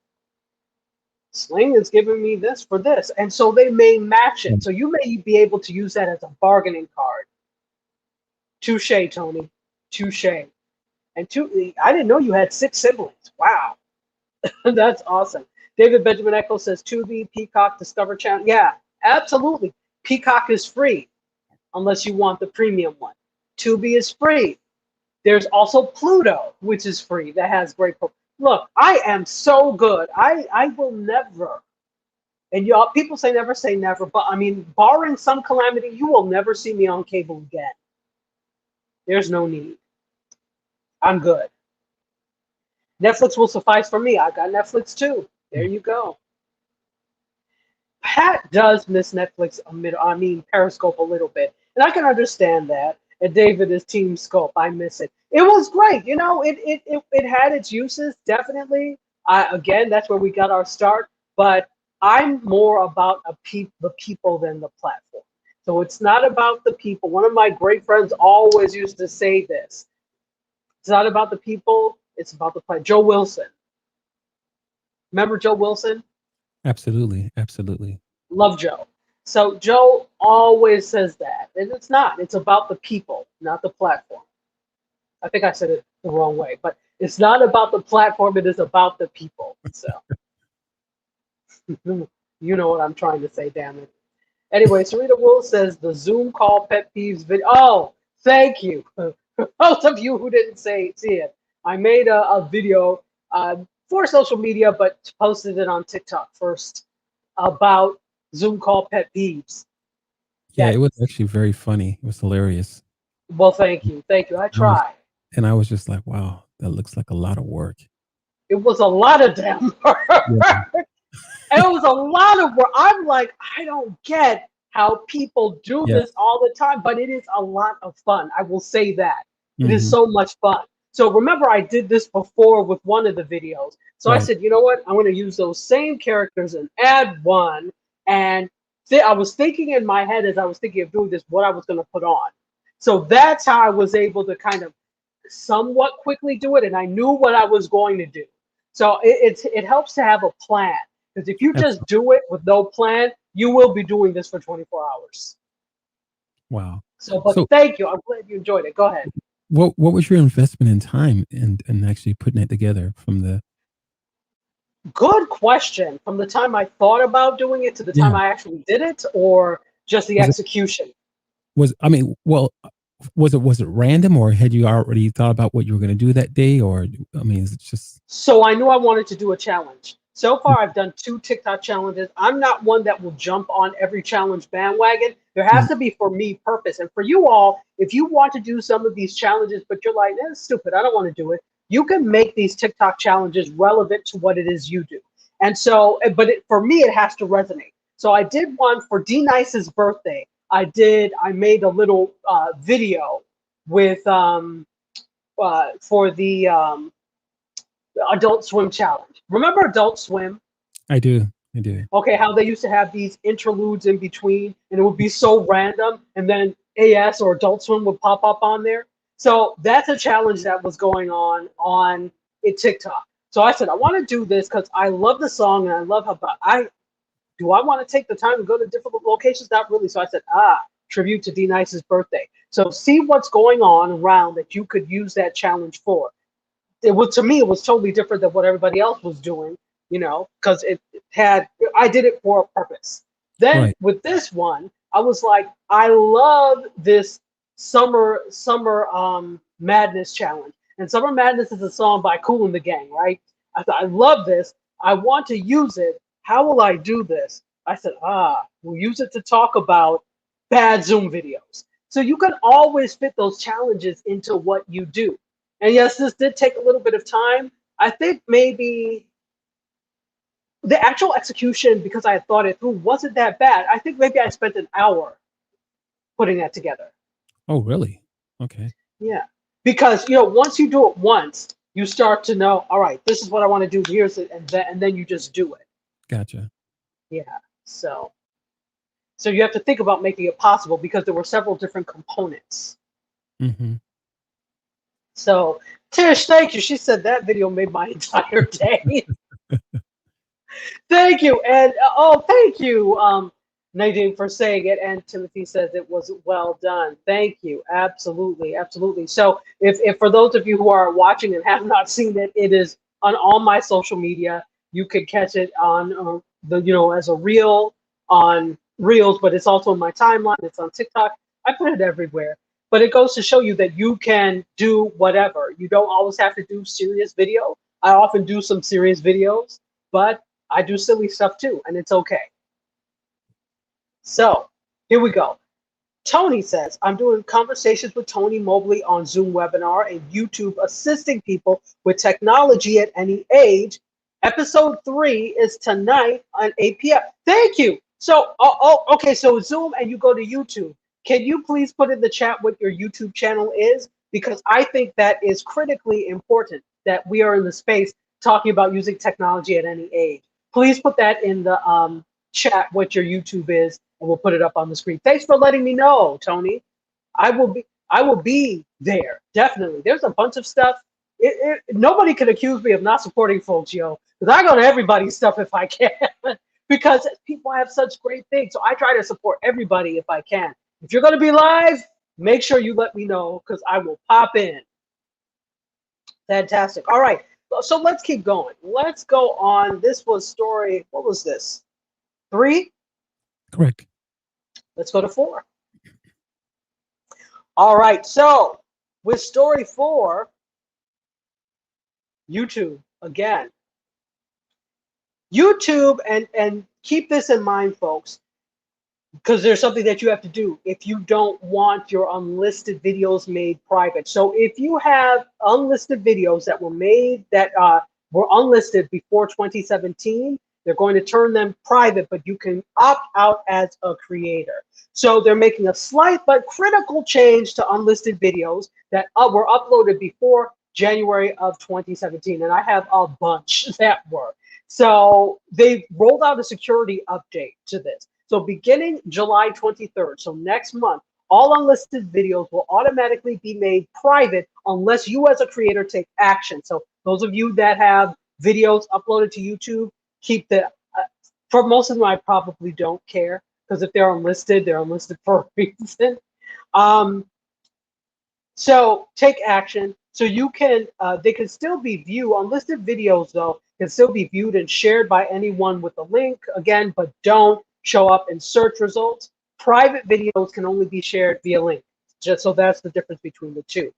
Sling is giving me this for this. And so they may match it. So you may be able to use that as a bargaining card. Touche, Tony. Touche. And I didn't know you had 6 siblings. Wow. That's awesome. David Benjamin Echo says Tubi, Peacock, Discover Channel. Yeah, absolutely. Peacock is free unless you want the premium one. Tubi is free. There's also Pluto, which is free. That has great. Look, I am so good. I will never. And y'all, people say never, but I mean, barring some calamity, you will never see me on cable again. There's no need. I'm good. Netflix will suffice for me. I got Netflix too. There you go. Pat does miss Netflix Periscope a little bit, and I can understand that. And David is Team Scope. I miss it. It was great. You know, it had its uses, definitely. Again, that's where we got our start. But I'm more about the people than the platform. So it's not about the people. One of my great friends always used to say this. It's not about the people. It's about the platform. Joe Wilson. Remember Joe Wilson? Absolutely, absolutely. Love Joe. So Joe always says that. And it's not. It's about the people, not the platform. I think I said it the wrong way, but it's not about the platform. It is about the people. So you know what I'm trying to say, damn it. Anyway, Sarita Wool says the Zoom call pet peeves video. Oh, thank you. Most of you who didn't see it. I made a video for social media, but posted it on TikTok first about Zoom call pet peeves. Yeah, it was actually very funny. It was hilarious. Well, thank you. Thank you. I try. I was just like, wow, that looks like a lot of work. It was a lot of damn work. Yeah. It was a lot of work. I'm like, I don't get how people do this all the time, but it is a lot of fun. I will say that. It is so much fun. So remember, I did this before with one of the videos. So I said, you know what? I'm going to use those same characters and add one. And I was thinking in my head as I was thinking of doing this, what I was going to put on. So that's how I was able to kind of somewhat quickly do it. And I knew what I was going to do. So it helps to have a plan. Because if you just do it with no plan, you will be doing this for 24 hours. Wow. But thank you. I'm glad you enjoyed it. Go ahead. What was your investment in time and actually putting it together from the? Good question. From the time I thought about doing it to the time I actually did it, or just the execution? Was it random, or had you already thought about what you were going to do that day? Or I mean, is it just So I knew I wanted to do a challenge. So far, I've done 2 TikTok challenges. I'm not one that will jump on every challenge bandwagon. There has mm, to be, for me, purpose. And for you all, if you want to do some of these challenges, but you're like, that's stupid, I don't want to do it, you can make these TikTok challenges relevant to what it is you do. And so, but for me, it has to resonate. So I did one for D Nice's birthday. I made a little video with for the Adult Swim challenge. Remember Adult Swim? I do. I do. Okay, how they used to have these interludes in between, and it would be so random, and then AS or Adult Swim would pop up on there. So that's a challenge that was going on TikTok. So I said I want to do this because I love the song and I love how. But I want to take the time to go to different locations? Not really. So I said, tribute to D Nice's birthday. So see what's going on around that you could use that challenge for. To me, it was totally different than what everybody else was doing, because I did it for a purpose. Then Right. with this one, I was like, I love this summer madness challenge. And Summer Madness is a song by Kool and the Gang, right? I thought, I love this. I want to use it. How will I do this? I said, we'll use it to talk about bad Zoom videos. So you can always fit those challenges into what you do. And yes, this did take a little bit of time. I think maybe the actual execution, because I had thought it through, wasn't that bad. I think maybe I spent an hour putting that together. Oh, really? Okay. Yeah. Because, once you do it once, you start to know, all right, this is what I want to do. Here's it. And then you just do it. Gotcha. Yeah. So you have to think about making it possible because there were several different components. Mm-hmm. So Tish, thank you. She said that video made my entire day. Thank you. And thank you, Nadine, for saying it. And Timothy says it was well done. Thank you. Absolutely. Absolutely. So if for those of you who are watching and have not seen it, it is on all my social media. You could catch it on as a reel on Reels, but it's also in my timeline. It's on TikTok. I put it everywhere. But it goes to show you that you can do whatever. You don't always have to do serious video. I often do some serious videos, but I do silly stuff too, and it's okay. So here we go. Tony says, I'm doing conversations with Tony Mobley on Zoom webinar and YouTube, assisting people with technology at any age. Episode 3 is tonight on 8 p.m. Thank you. So, okay, so Zoom and you go to YouTube. Can you please put in the chat what your YouTube channel is? Because I think that is critically important that we are in the space talking about using technology at any age. Please put that in the chat what your YouTube is, and we'll put it up on the screen. Thanks for letting me know, Tony. I will be there, definitely. There's a bunch of stuff. Nobody can accuse me of not supporting folks, because I go to everybody's stuff if I can, because people have such great things. So I try to support everybody if I can. If you're going to be live, make sure you let me know, because I will pop in. Fantastic. All right. So let's keep going. Let's go on. This was story, what was this? 3? Correct. Let's go to 4. All right. So with story 4, YouTube again. YouTube, and keep this in mind, folks, because there's something that you have to do if you don't want your unlisted videos made private. So if you have unlisted videos that were made that were unlisted before 2017, they're going to turn them private, but you can opt out as a creator. So they're making a slight but critical change to unlisted videos that were uploaded before January of 2017. And I have a bunch that were. So they rolled out a security update to this. So beginning July 23rd, so next month, all unlisted videos will automatically be made private unless you as a creator take action. So those of you that have videos uploaded to YouTube, keep the, for most of them, I probably don't care, because if they're unlisted for a reason. So take action. So you can, they can still be viewed, unlisted videos though, can still be viewed and shared by anyone with a link, again, but don't show up in search results. Private videos can only be shared via link. Just so that's the difference between the two.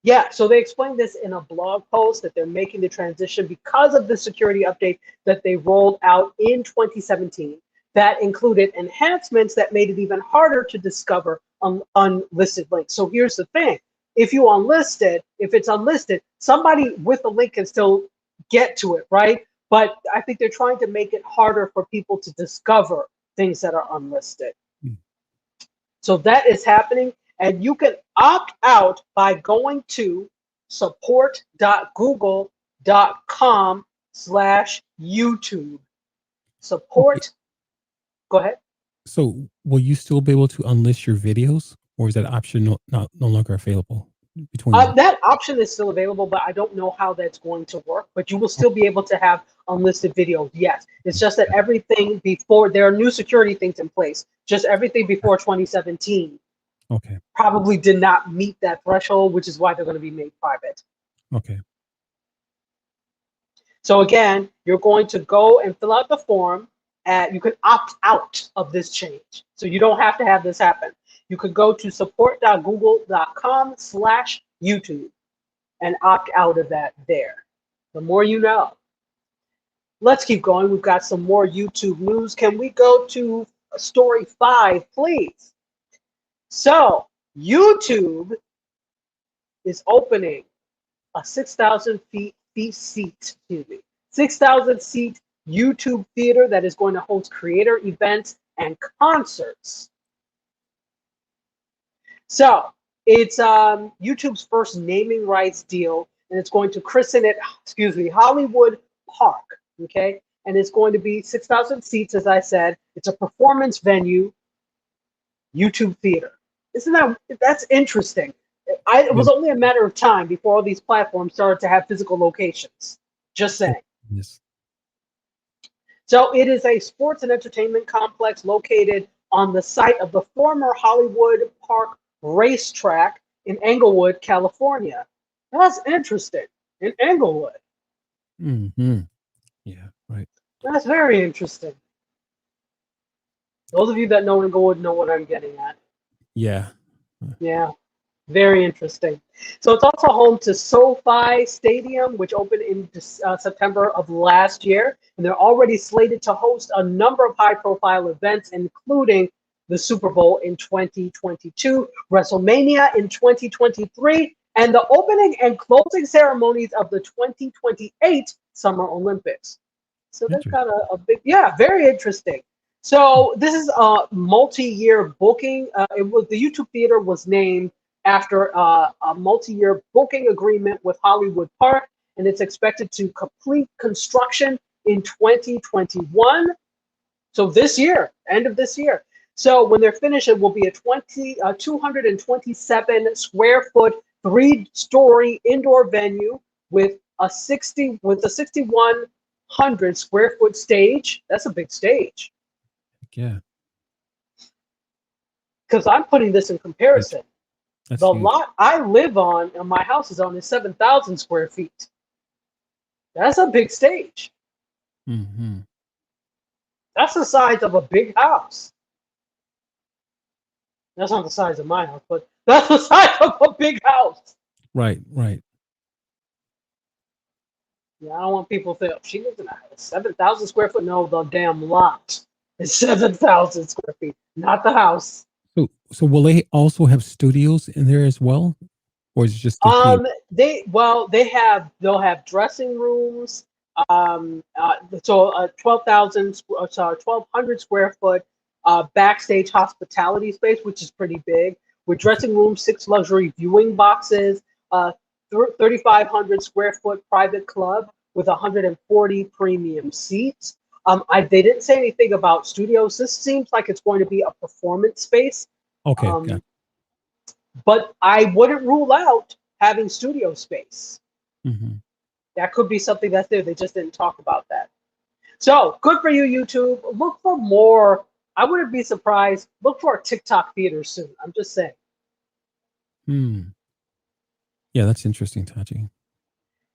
Yeah, so they explained this in a blog post that they're making the transition because of the security update that they rolled out in 2017 that included enhancements that made it even harder to discover unlisted links. So here's the thing. If it's unlisted, somebody with a link can still get to it, right? But I think they're trying to make it harder for people to discover things that are unlisted. So that is happening. And you can opt out by going to support.google.com/YouTube. Support. Okay. Go ahead. So will you still be able to unlist your videos, or is that option no longer available between them? That option is still available, but I don't know how that's going to work. But you will still be able to have unlisted videos. Yes. It's just that everything before, there are new security things in place. Just everything before 2017 probably did not meet that threshold, which is why they're going to be made private. Okay. So again, you're going to go and fill out the form. You can opt out of this change. So you don't have to have this happen. You could go to support.google.com/YouTube and opt out of that there. The more you know. Let's keep going. We've got some more YouTube news. Can we go to story 5, please? So YouTube is opening a 6,000 seat 6,000 seat YouTube theater that is going to host creator events and concerts. So it's YouTube's first naming rights deal, and it's going to christen it, Hollywood Park, okay? And it's going to be 6,000 seats, as I said. It's a performance venue, YouTube theater. That's interesting. It was only a matter of time before all these platforms started to have physical locations. Just saying. Yes. So it is a sports and entertainment complex located on the site of the former Hollywood Park racetrack in Englewood, California. That's interesting. In Englewood. Mm-hmm. Yeah, right. That's very interesting. Those of you that know Englewood know what I'm getting at. Yeah. Yeah. Very interesting. So it's also home to SoFi Stadium, which opened in September of last year. And they're already slated to host a number of high-profile events, including the Super Bowl in 2022, WrestleMania in 2023, and the opening and closing ceremonies of the 2028 Summer Olympics. So they've got a big, very interesting. So this is a multi-year booking. The YouTube Theater was named after a multi-year booking agreement with Hollywood Park, and it's expected to complete construction in 2021. So this year, end of this year. So when they're finished, it will be a 227 square foot, 3-story indoor venue with a 6,100 square foot stage. That's a big stage. Yeah. Because I'm putting this in comparison. That's the huge. lot I live on and my house is on is 7,000 square feet. That's a big stage. Mm-hmm. That's the size of a big house. That's not the size of my house, but that's the size of a big house. Right, right. Yeah, I don't want people to think she lives in a 7,000 square foot. No, the damn lot is 7,000 square feet, not the house. So will they also have studios in there as well, or is it just they'll have dressing rooms. So 1,200 square foot backstage hospitality space, which is pretty big, with dressing rooms, 6 luxury viewing boxes, 3,500 square foot private club with 140 premium seats. They didn't say anything about studios. This seems like it's going to be a performance space. Okay. But I wouldn't rule out having studio space. Mm-hmm. That could be something that's there. They just didn't talk about that. So good for you, YouTube. Look for more. I wouldn't be surprised. Look for a TikTok theater soon. I'm just saying. Yeah, that's interesting, Taji.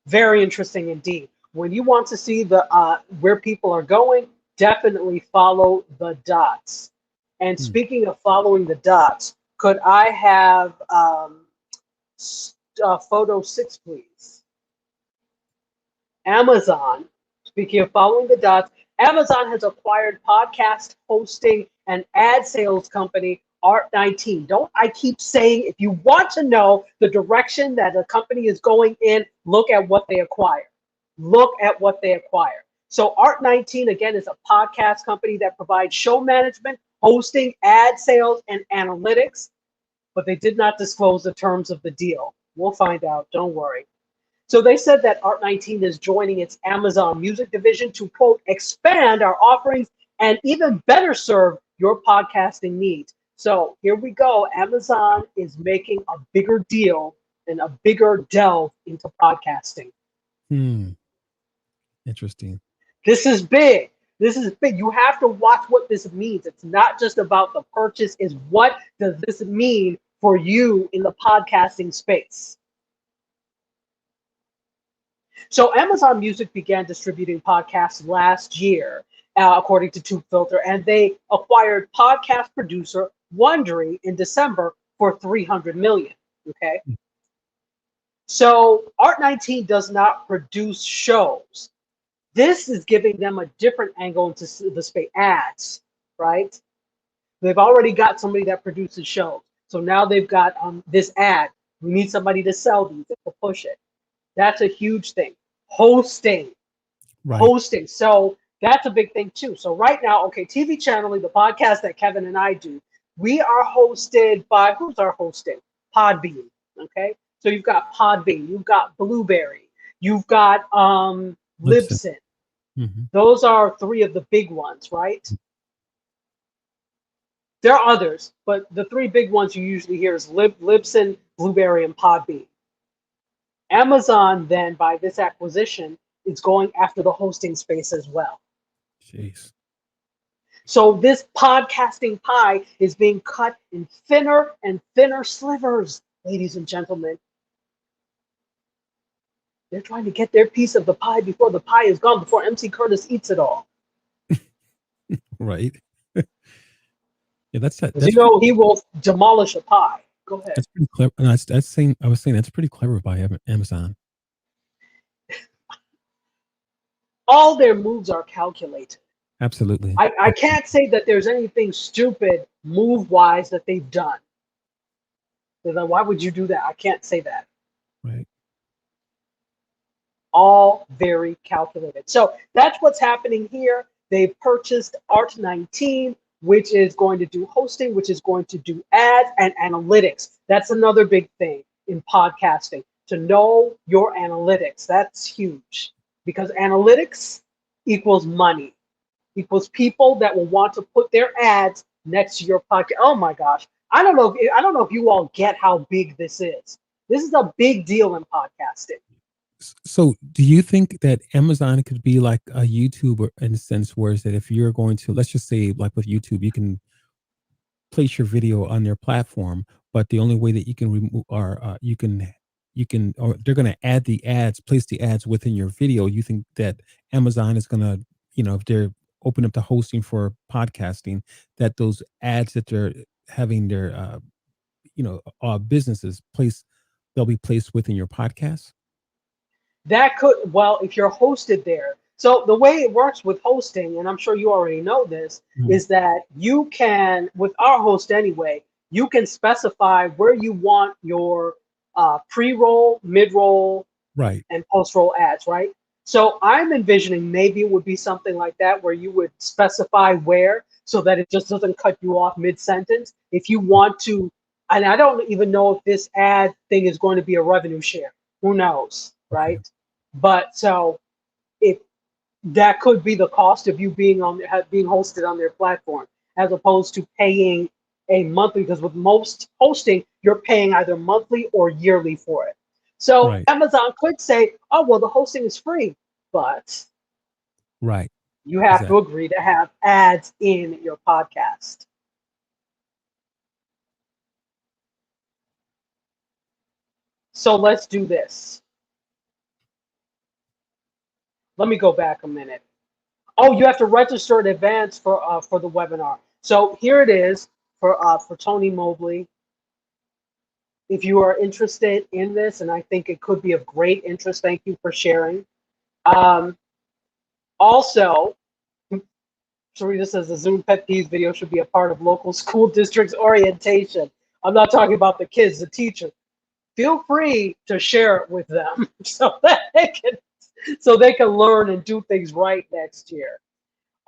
Very interesting indeed. When you want to see the where people are going, definitely follow the dots. And speaking of following the dots, could I have photo 6, please? Amazon, speaking of following the dots, Amazon has acquired podcast hosting and ad sales company Art19. Don't I keep saying, if you want to know the direction that a company is going in, look at what they acquire. Look at what they acquire. So Art19, again, is a podcast company that provides show management, hosting, ad sales, and analytics, but they did not disclose the terms of the deal. We'll find out, don't worry. So they said that Art19 is joining its Amazon Music division to, quote, expand our offerings and even better serve your podcasting needs. So here we go. Amazon is making a bigger deal and a bigger delve into podcasting. Interesting. This is big. This is big. You have to watch what this means. It's not just about the purchase, it's what does this mean for you in the podcasting space. So Amazon Music began distributing podcasts last year, according to TubeFilter, and they acquired podcast producer Wondery in December for $300 million. Okay. So Art19 does not produce shows. This is giving them a different angle into the space, ads, right? They've already got somebody that produces shows. So now they've got this ad. We need somebody to sell these, to push it. That's a huge thing. Hosting. Right. Hosting. So that's a big thing too. So right now, okay, TV Channeling, the podcast that Kevin and I do, we are hosted by, who's our hosting? Podbean. Okay. So you've got Podbean, you've got Blueberry, you've got Libsyn. Those are three of the big ones, right? There are others, but the three big ones you usually hear is Libsyn, Blueberry, and Podbean. Amazon then, by this acquisition, is going after the hosting space as well. Jeez. So this podcasting pie is being cut in thinner and thinner slivers, ladies and gentlemen. They're trying to get their piece of the pie before the pie is gone, before MC Curtis eats it all. Right. Yeah, that's you know, he will demolish a pie. Go ahead. That's pretty clever. And I was saying that's pretty clever by Amazon. All their moves are calculated. Absolutely. I can't say that there's anything stupid move-wise that they've done. So then why would you do that? I can't say that. Right. All very calculated. So that's what's happening here. They've purchased Art19, which is going to do hosting, which is going to do ads and analytics. That's another big thing in podcasting, to know your analytics. That's huge, because analytics equals money, equals people that will want to put their ads next to your podcast. Oh my gosh. I don't know if you all get how big this is. This is a big deal in podcasting. So do you think that Amazon could be like a YouTuber in a sense, where is that if you're going to, let's just say like with YouTube, you can place your video on their platform, but the only way that you can remove or or they're going to add the ads, place the ads within your video. You think that Amazon is going to, if they're open up the hosting for podcasting, that those ads that they're having their, businesses place, they'll be placed within your podcast? That could, well, if you're hosted there. So the way it works with hosting, and I'm sure you already know this, is that you can, with our host anyway, you can specify where you want your pre-roll, mid-roll, right, and post-roll ads, right? So I'm envisioning maybe it would be something like that, where you would specify where, so that it just doesn't cut you off mid-sentence. If you want to, and I don't even know if this ad thing is going to be a revenue share. Who knows, right? Okay. But so if that could be the cost of you being hosted on their platform, as opposed to paying a monthly, because with most hosting, you're paying either monthly or yearly for it. So right. Amazon could say, oh, well, the hosting is free, but right, you have to agree to have ads in your podcast. So let's do this. Let me go back a minute. Oh, you have to register in advance for the webinar. So here it is for Tony Mobley. If you are interested in this, and I think it could be of great interest, thank you for sharing. Also, Sarita says the Zoom pet peeves video should be a part of local school districts orientation. I'm not talking about the kids, the teachers. Feel free to share it with them so they can learn and do things right next year.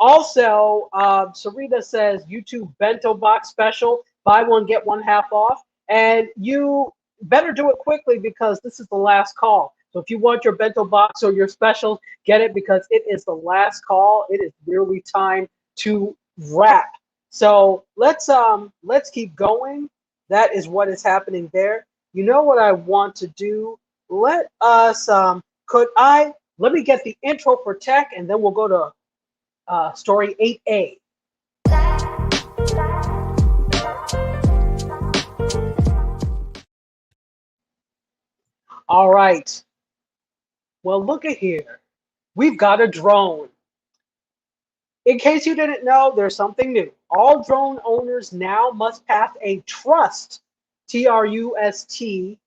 Also, Sarita says YouTube bento box special, buy one get one half off, and you better do it quickly because this is the last call. So if you want your bento box or your specials, get it because it is the last call. It is really time to wrap. So let's keep going. That is what is happening there. You know what I want to do? Let us let me get the intro for tech, and then we'll go to story 8A. All right. Well, look at here. We've got a drone. In case you didn't know, there's something new. All drone owners now must pass a trust, TRUST,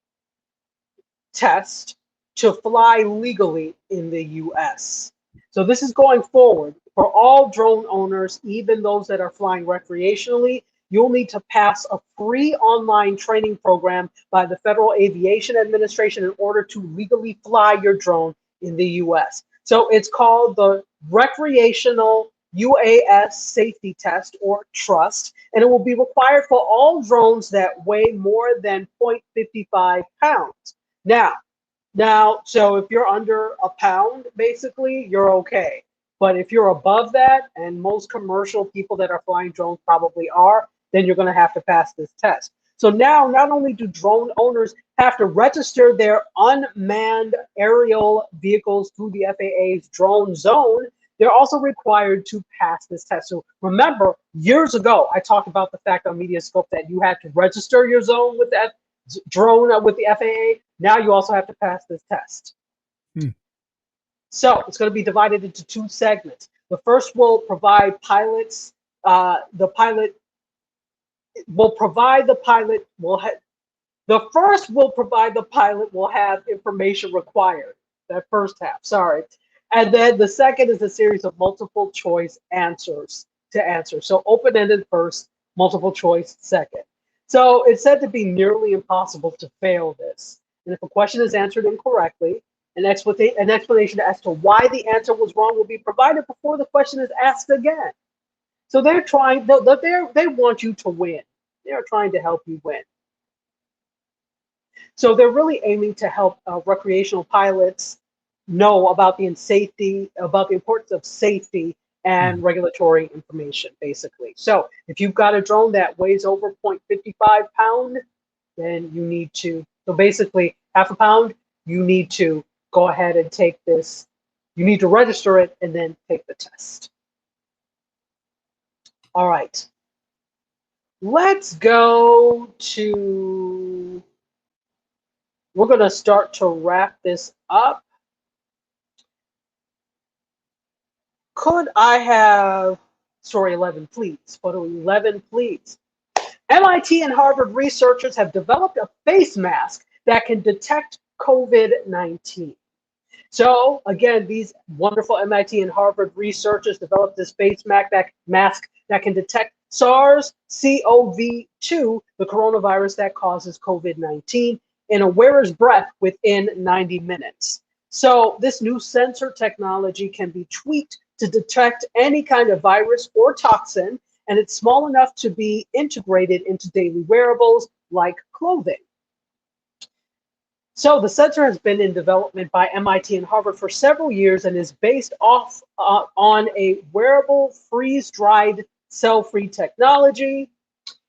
test to fly legally in the US. So this is going forward for all drone owners, even those that are flying recreationally. You'll need to pass a free online training program by the Federal Aviation Administration in order to legally fly your drone in the US. So it's called the Recreational UAS Safety Test, or TRUST, and it will be required for all drones that weigh more than 0.55 pounds. Now, so if you're under a pound, basically, you're okay. But if you're above that, and most commercial people that are flying drones probably are, then you're going to have to pass this test. So now, not only do drone owners have to register their unmanned aerial vehicles through the FAA's drone zone, they're also required to pass this test. So remember, years ago, I talked about the fact on MediaScope that you had to register your zone with the drone with the FAA. Now you also have to pass this test. So it's going to be divided into two segments. The first will provide pilots. The pilot will provide the pilot will have. The first will provide the pilot will have information required. That first half, sorry. And then the second is a series of multiple choice answers to answer. So open-ended first, multiple choice second. So it's said to be nearly impossible to fail this. And if a question is answered incorrectly, an explanation as to why the answer was wrong will be provided before the question is asked again. So they want you to win. They're trying to help you win. So they're really aiming to help recreational pilots know about the importance of safety and regulatory information, basically. So if you've got a drone that weighs over 0.55 pound, then you need to, so basically half a pound, you need to go ahead and take this, you need to register it and then take the test. All right. Let's go to, we're going to start to wrap this up. Could I have story 11, please? Photo 11, please. MIT and Harvard researchers have developed a face mask that can detect COVID-19. So again, these wonderful MIT and Harvard researchers developed this face mask that can detect SARS-CoV-2, the coronavirus that causes COVID-19, in a wearer's breath within 90 minutes. So this new sensor technology can be tweaked to detect any kind of virus or toxin, and it's small enough to be integrated into daily wearables like clothing. So the sensor has been in development by MIT and Harvard for several years and is based off on a wearable freeze-dried cell-free technology.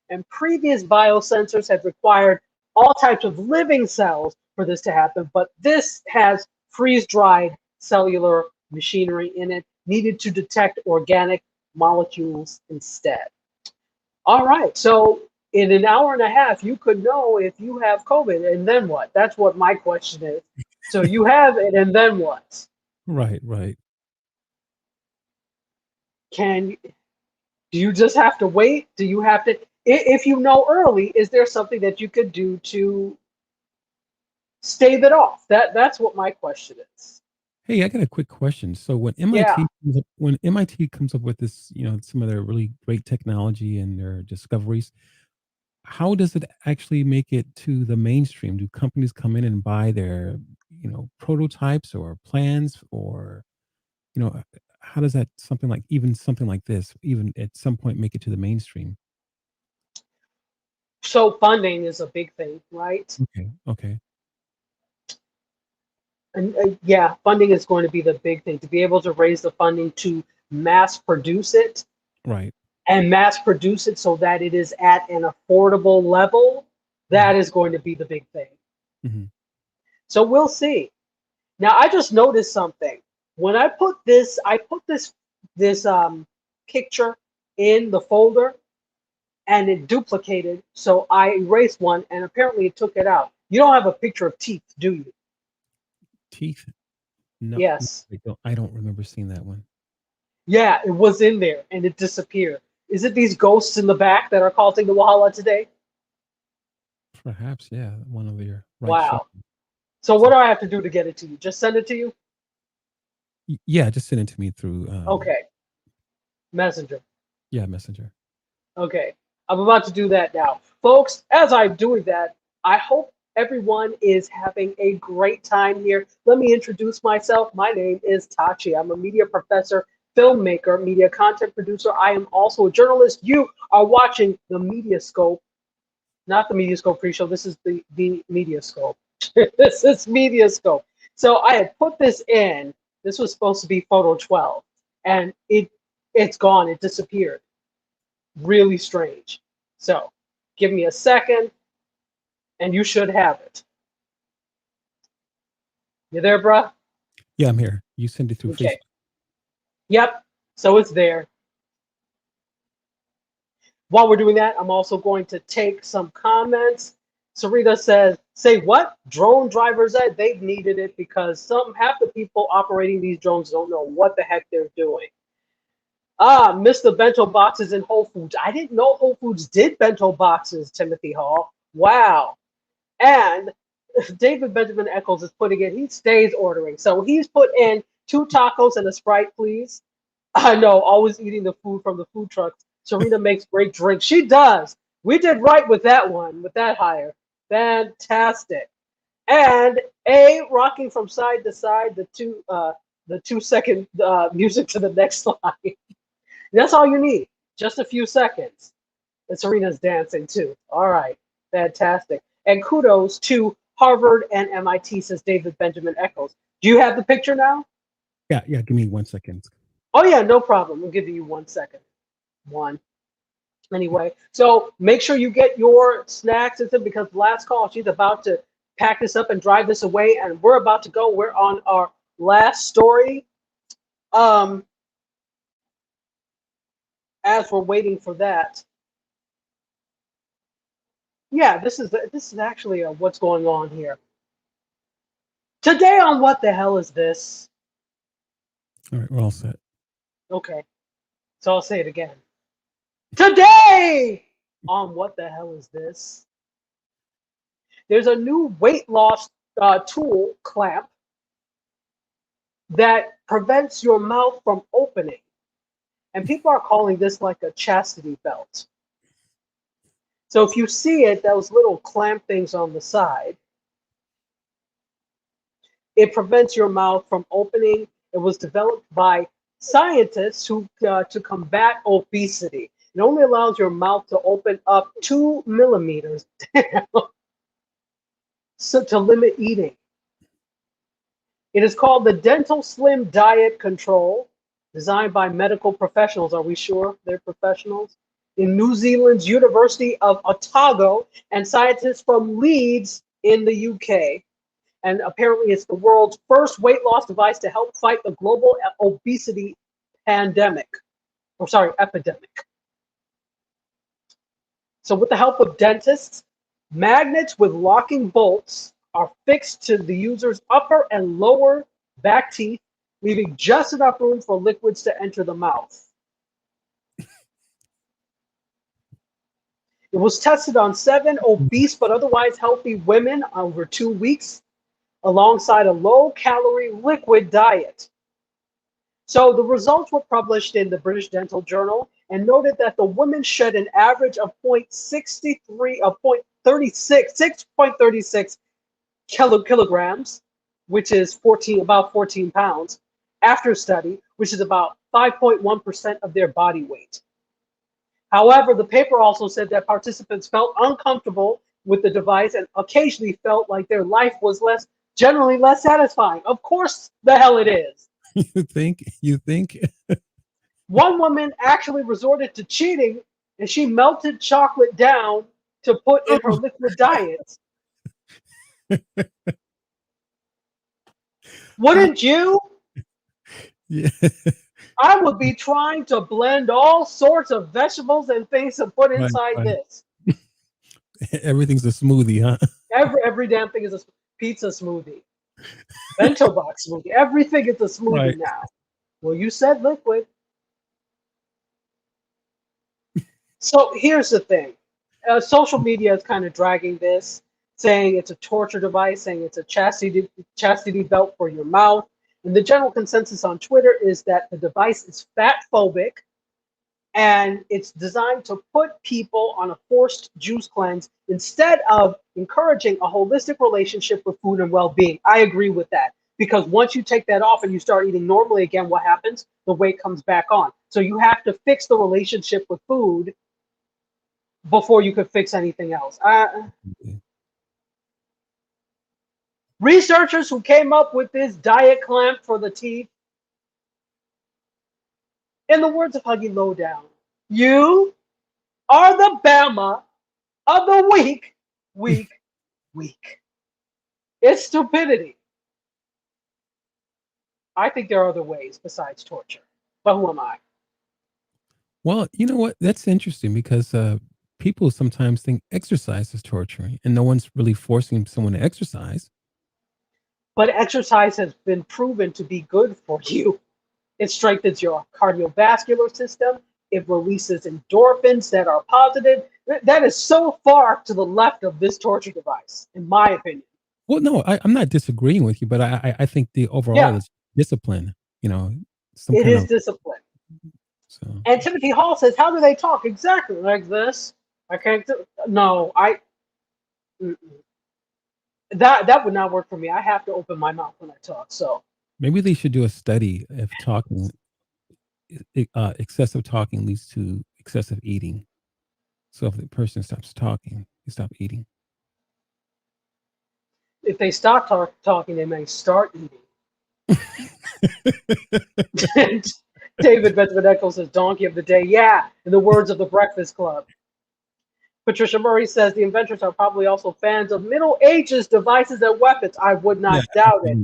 And previous biosensors have required all types of living cells for this to happen, but this has freeze-dried cellular machinery in it, needed to detect organic molecules instead. All right, so in an hour and a half, you could know if you have COVID, and then what? That's what my question is. So you have it, and then what? Right. Can Do you just have to wait? Do you have to, if you know early, is there something that you could do to stave it off? That's what my question is. Hey, I got a quick question. So Yeah. When MIT comes up with this, some of their really great technology and their discoveries, how does it actually make it to the mainstream? Do companies come in and buy their, prototypes or plans, or how does that something like this even at some point make it to the mainstream? So funding is a big thing, right? Okay, okay, And yeah, funding is going to be the big thing to be able to raise the funding to mass produce it right. and mass produce it so that it is at an affordable level. Mhm, That is going to be the big thing. mhm. So we'll see. Now I just noticed something. When I put this picture in the folder and it duplicated, so I erased one and apparently it took it out. You don't have a picture of teeth, do you? Teeth? No, Yes. I don't remember seeing that one. Yeah, it was in there and it disappeared. Is it these ghosts in the back that are causing the Wahala today? Perhaps, yeah, one of your right shoulder. Wow. So what So, do I have to do to get it to you? Just send it to you? yeah, just send it to me through, Okay. Messenger. yeah, Messenger. Okay. I'm about to do that now. Folks, as I'm doing that, I hope everyone is having a great time here. Let me introduce myself. My name is Tachi. I'm a media professor, filmmaker, media content producer. I am also a journalist. You are watching the MediaScope, not the MediaScope pre-show. This is the MediaScope. This is MediaScope. So I had put this in. This was supposed to be photo 12, and it's gone. It disappeared. Really strange. So give me a second, and you should have it. You there, bruh? Yeah, I'm here. You send it through Okay. Facebook. Yep. So it's there. While we're doing that, I'm also going to take some comments. Sarita says, say what? Drone drivers, they've needed it because half the people operating these drones don't know what the heck they're doing. Mr. Bento boxes in Whole Foods. I didn't know Whole Foods did bento boxes, Timothy Hall. Wow. And David Benjamin Eccles is putting in, he stays ordering. So he's put in 2 tacos and a Sprite, please. I know, always eating the food from the food trucks. Serena makes great drinks. She does. We did right with that one, with that hire. Fantastic. And rocking from side to side, the 2 second music to the next slide. That's all you need. Just a few seconds. And Serena's dancing too. All right. Fantastic. And kudos to Harvard and MIT, says David Benjamin Eccles. Do you have the picture now? Yeah, yeah, give me 1 second. Oh, yeah, no problem. We'll give you 1 second. One. Anyway, so make sure you get your snacks and stuff because last call, she's about to pack this up and drive this away. And we're about to go. We're on our last story. As we're waiting for that. Yeah, this is actually what's going on here. Today on What the Hell Is This? All right, we're all set. Okay, so I'll say it again. Today on What the Hell Is This? There's a new weight loss tool clamp that prevents your mouth from opening. And people are calling this like a chastity belt. So if you see it, those little clamp things on the side, it prevents your mouth from opening. It was developed by scientists who to combat obesity. It only allows your mouth to open up 2 millimeters so to limit eating. It is called the Dental Slim Diet Control, designed by medical professionals. Are we sure they're professionals? In New Zealand's University of Otago and scientists from Leeds in the UK. And apparently it's the world's first weight loss device to help fight the global obesity epidemic. So with the help of dentists, magnets with locking bolts are fixed to the user's upper and lower back teeth, leaving just enough room for liquids to enter the mouth. It was tested on 7 obese but otherwise healthy women over 2 weeks alongside a low-calorie liquid diet. So the results were published in the British Dental Journal and noted that the women shed an average of 6.36 kilograms, which is about 14 pounds, after study, which is about 5.1% of their body weight. However, the paper also said that participants felt uncomfortable with the device and occasionally felt like their life was generally less satisfying. Of course the hell it is. You think? One woman actually resorted to cheating, and she melted chocolate down to put in her liquid diet. Wouldn't you? Yeah. I would be trying to blend all sorts of vegetables and things to put inside Right. this. Everything's a smoothie, huh? Every damn thing is a pizza smoothie, bento box smoothie. Everything is a smoothie now. Well, you said liquid. So here's the thing. Social media is kind of dragging this, saying it's a torture device, saying it's a chastity belt for your mouth. And the general consensus on Twitter is that the device is fat phobic and it's designed to put people on a forced juice cleanse instead of encouraging a holistic relationship with food and well-being. I agree with that, because once you take that off and you start eating normally again, what happens? The weight comes back on. So you have to fix the relationship with food before you could fix anything else. Researchers who came up with this diet clamp for the teeth, in the words of Huggy Lowdown, you are the Bama of the week. It's stupidity. I think there are other ways besides torture, but who am I? Well, you know what? That's interesting because people sometimes think exercise is torturing, and no one's really forcing someone to exercise. But exercise has been proven to be good for you. It strengthens your cardiovascular system. It releases endorphins that are positive. That is so far to the left of this torture device, in my opinion. Well, no, I'm not disagreeing with you, but I think the overall is discipline. You know, it is discipline. So. And Timothy Hall says, "How do they talk? Exactly like this. I can't do. No, That would not work for me. I have to open my mouth when I talk. So maybe they should do a study if talking, excessive talking leads to excessive eating. So if the person stops talking, they stop eating. If they stop talking, they may start eating." David Bedford says, "Donkey of the day." Yeah, in the words of the Breakfast Club. Patricia Murray says the inventors are probably also fans of Middle Ages devices and weapons. I would not doubt it.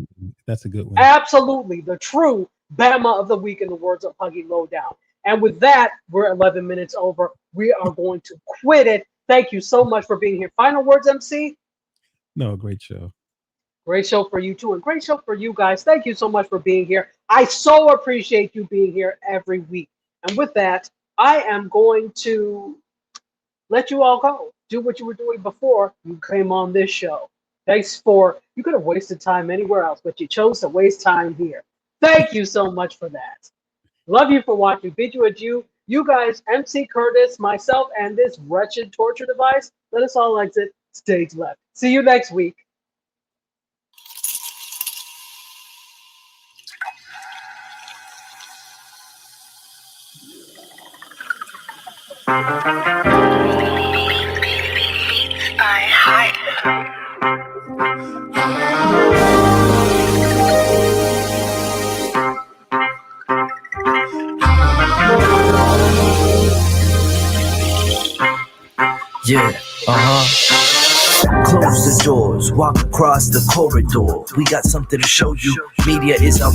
That's a good one. Absolutely. The true Bama of the week in the words of Huggy Lowdown. And with that, we're 11 minutes over. We are going to quit it. Thank you so much for being here. Final words, MC? No, great show. Great show for you too, and great show for you guys. Thank you so much for being here. I so appreciate you being here every week. And with that, I am going to let you all go. Do what you were doing before you came on this show. You could have wasted time anywhere else, but you chose to waste time here. Thank you so much for that. Love you for watching. Bid you adieu. You guys, MC Curtis, myself, and this wretched torture device, let us all exit stage left. See you next week. Yeah, Close the doors, walk across the corridor. We got something to show you. Media is our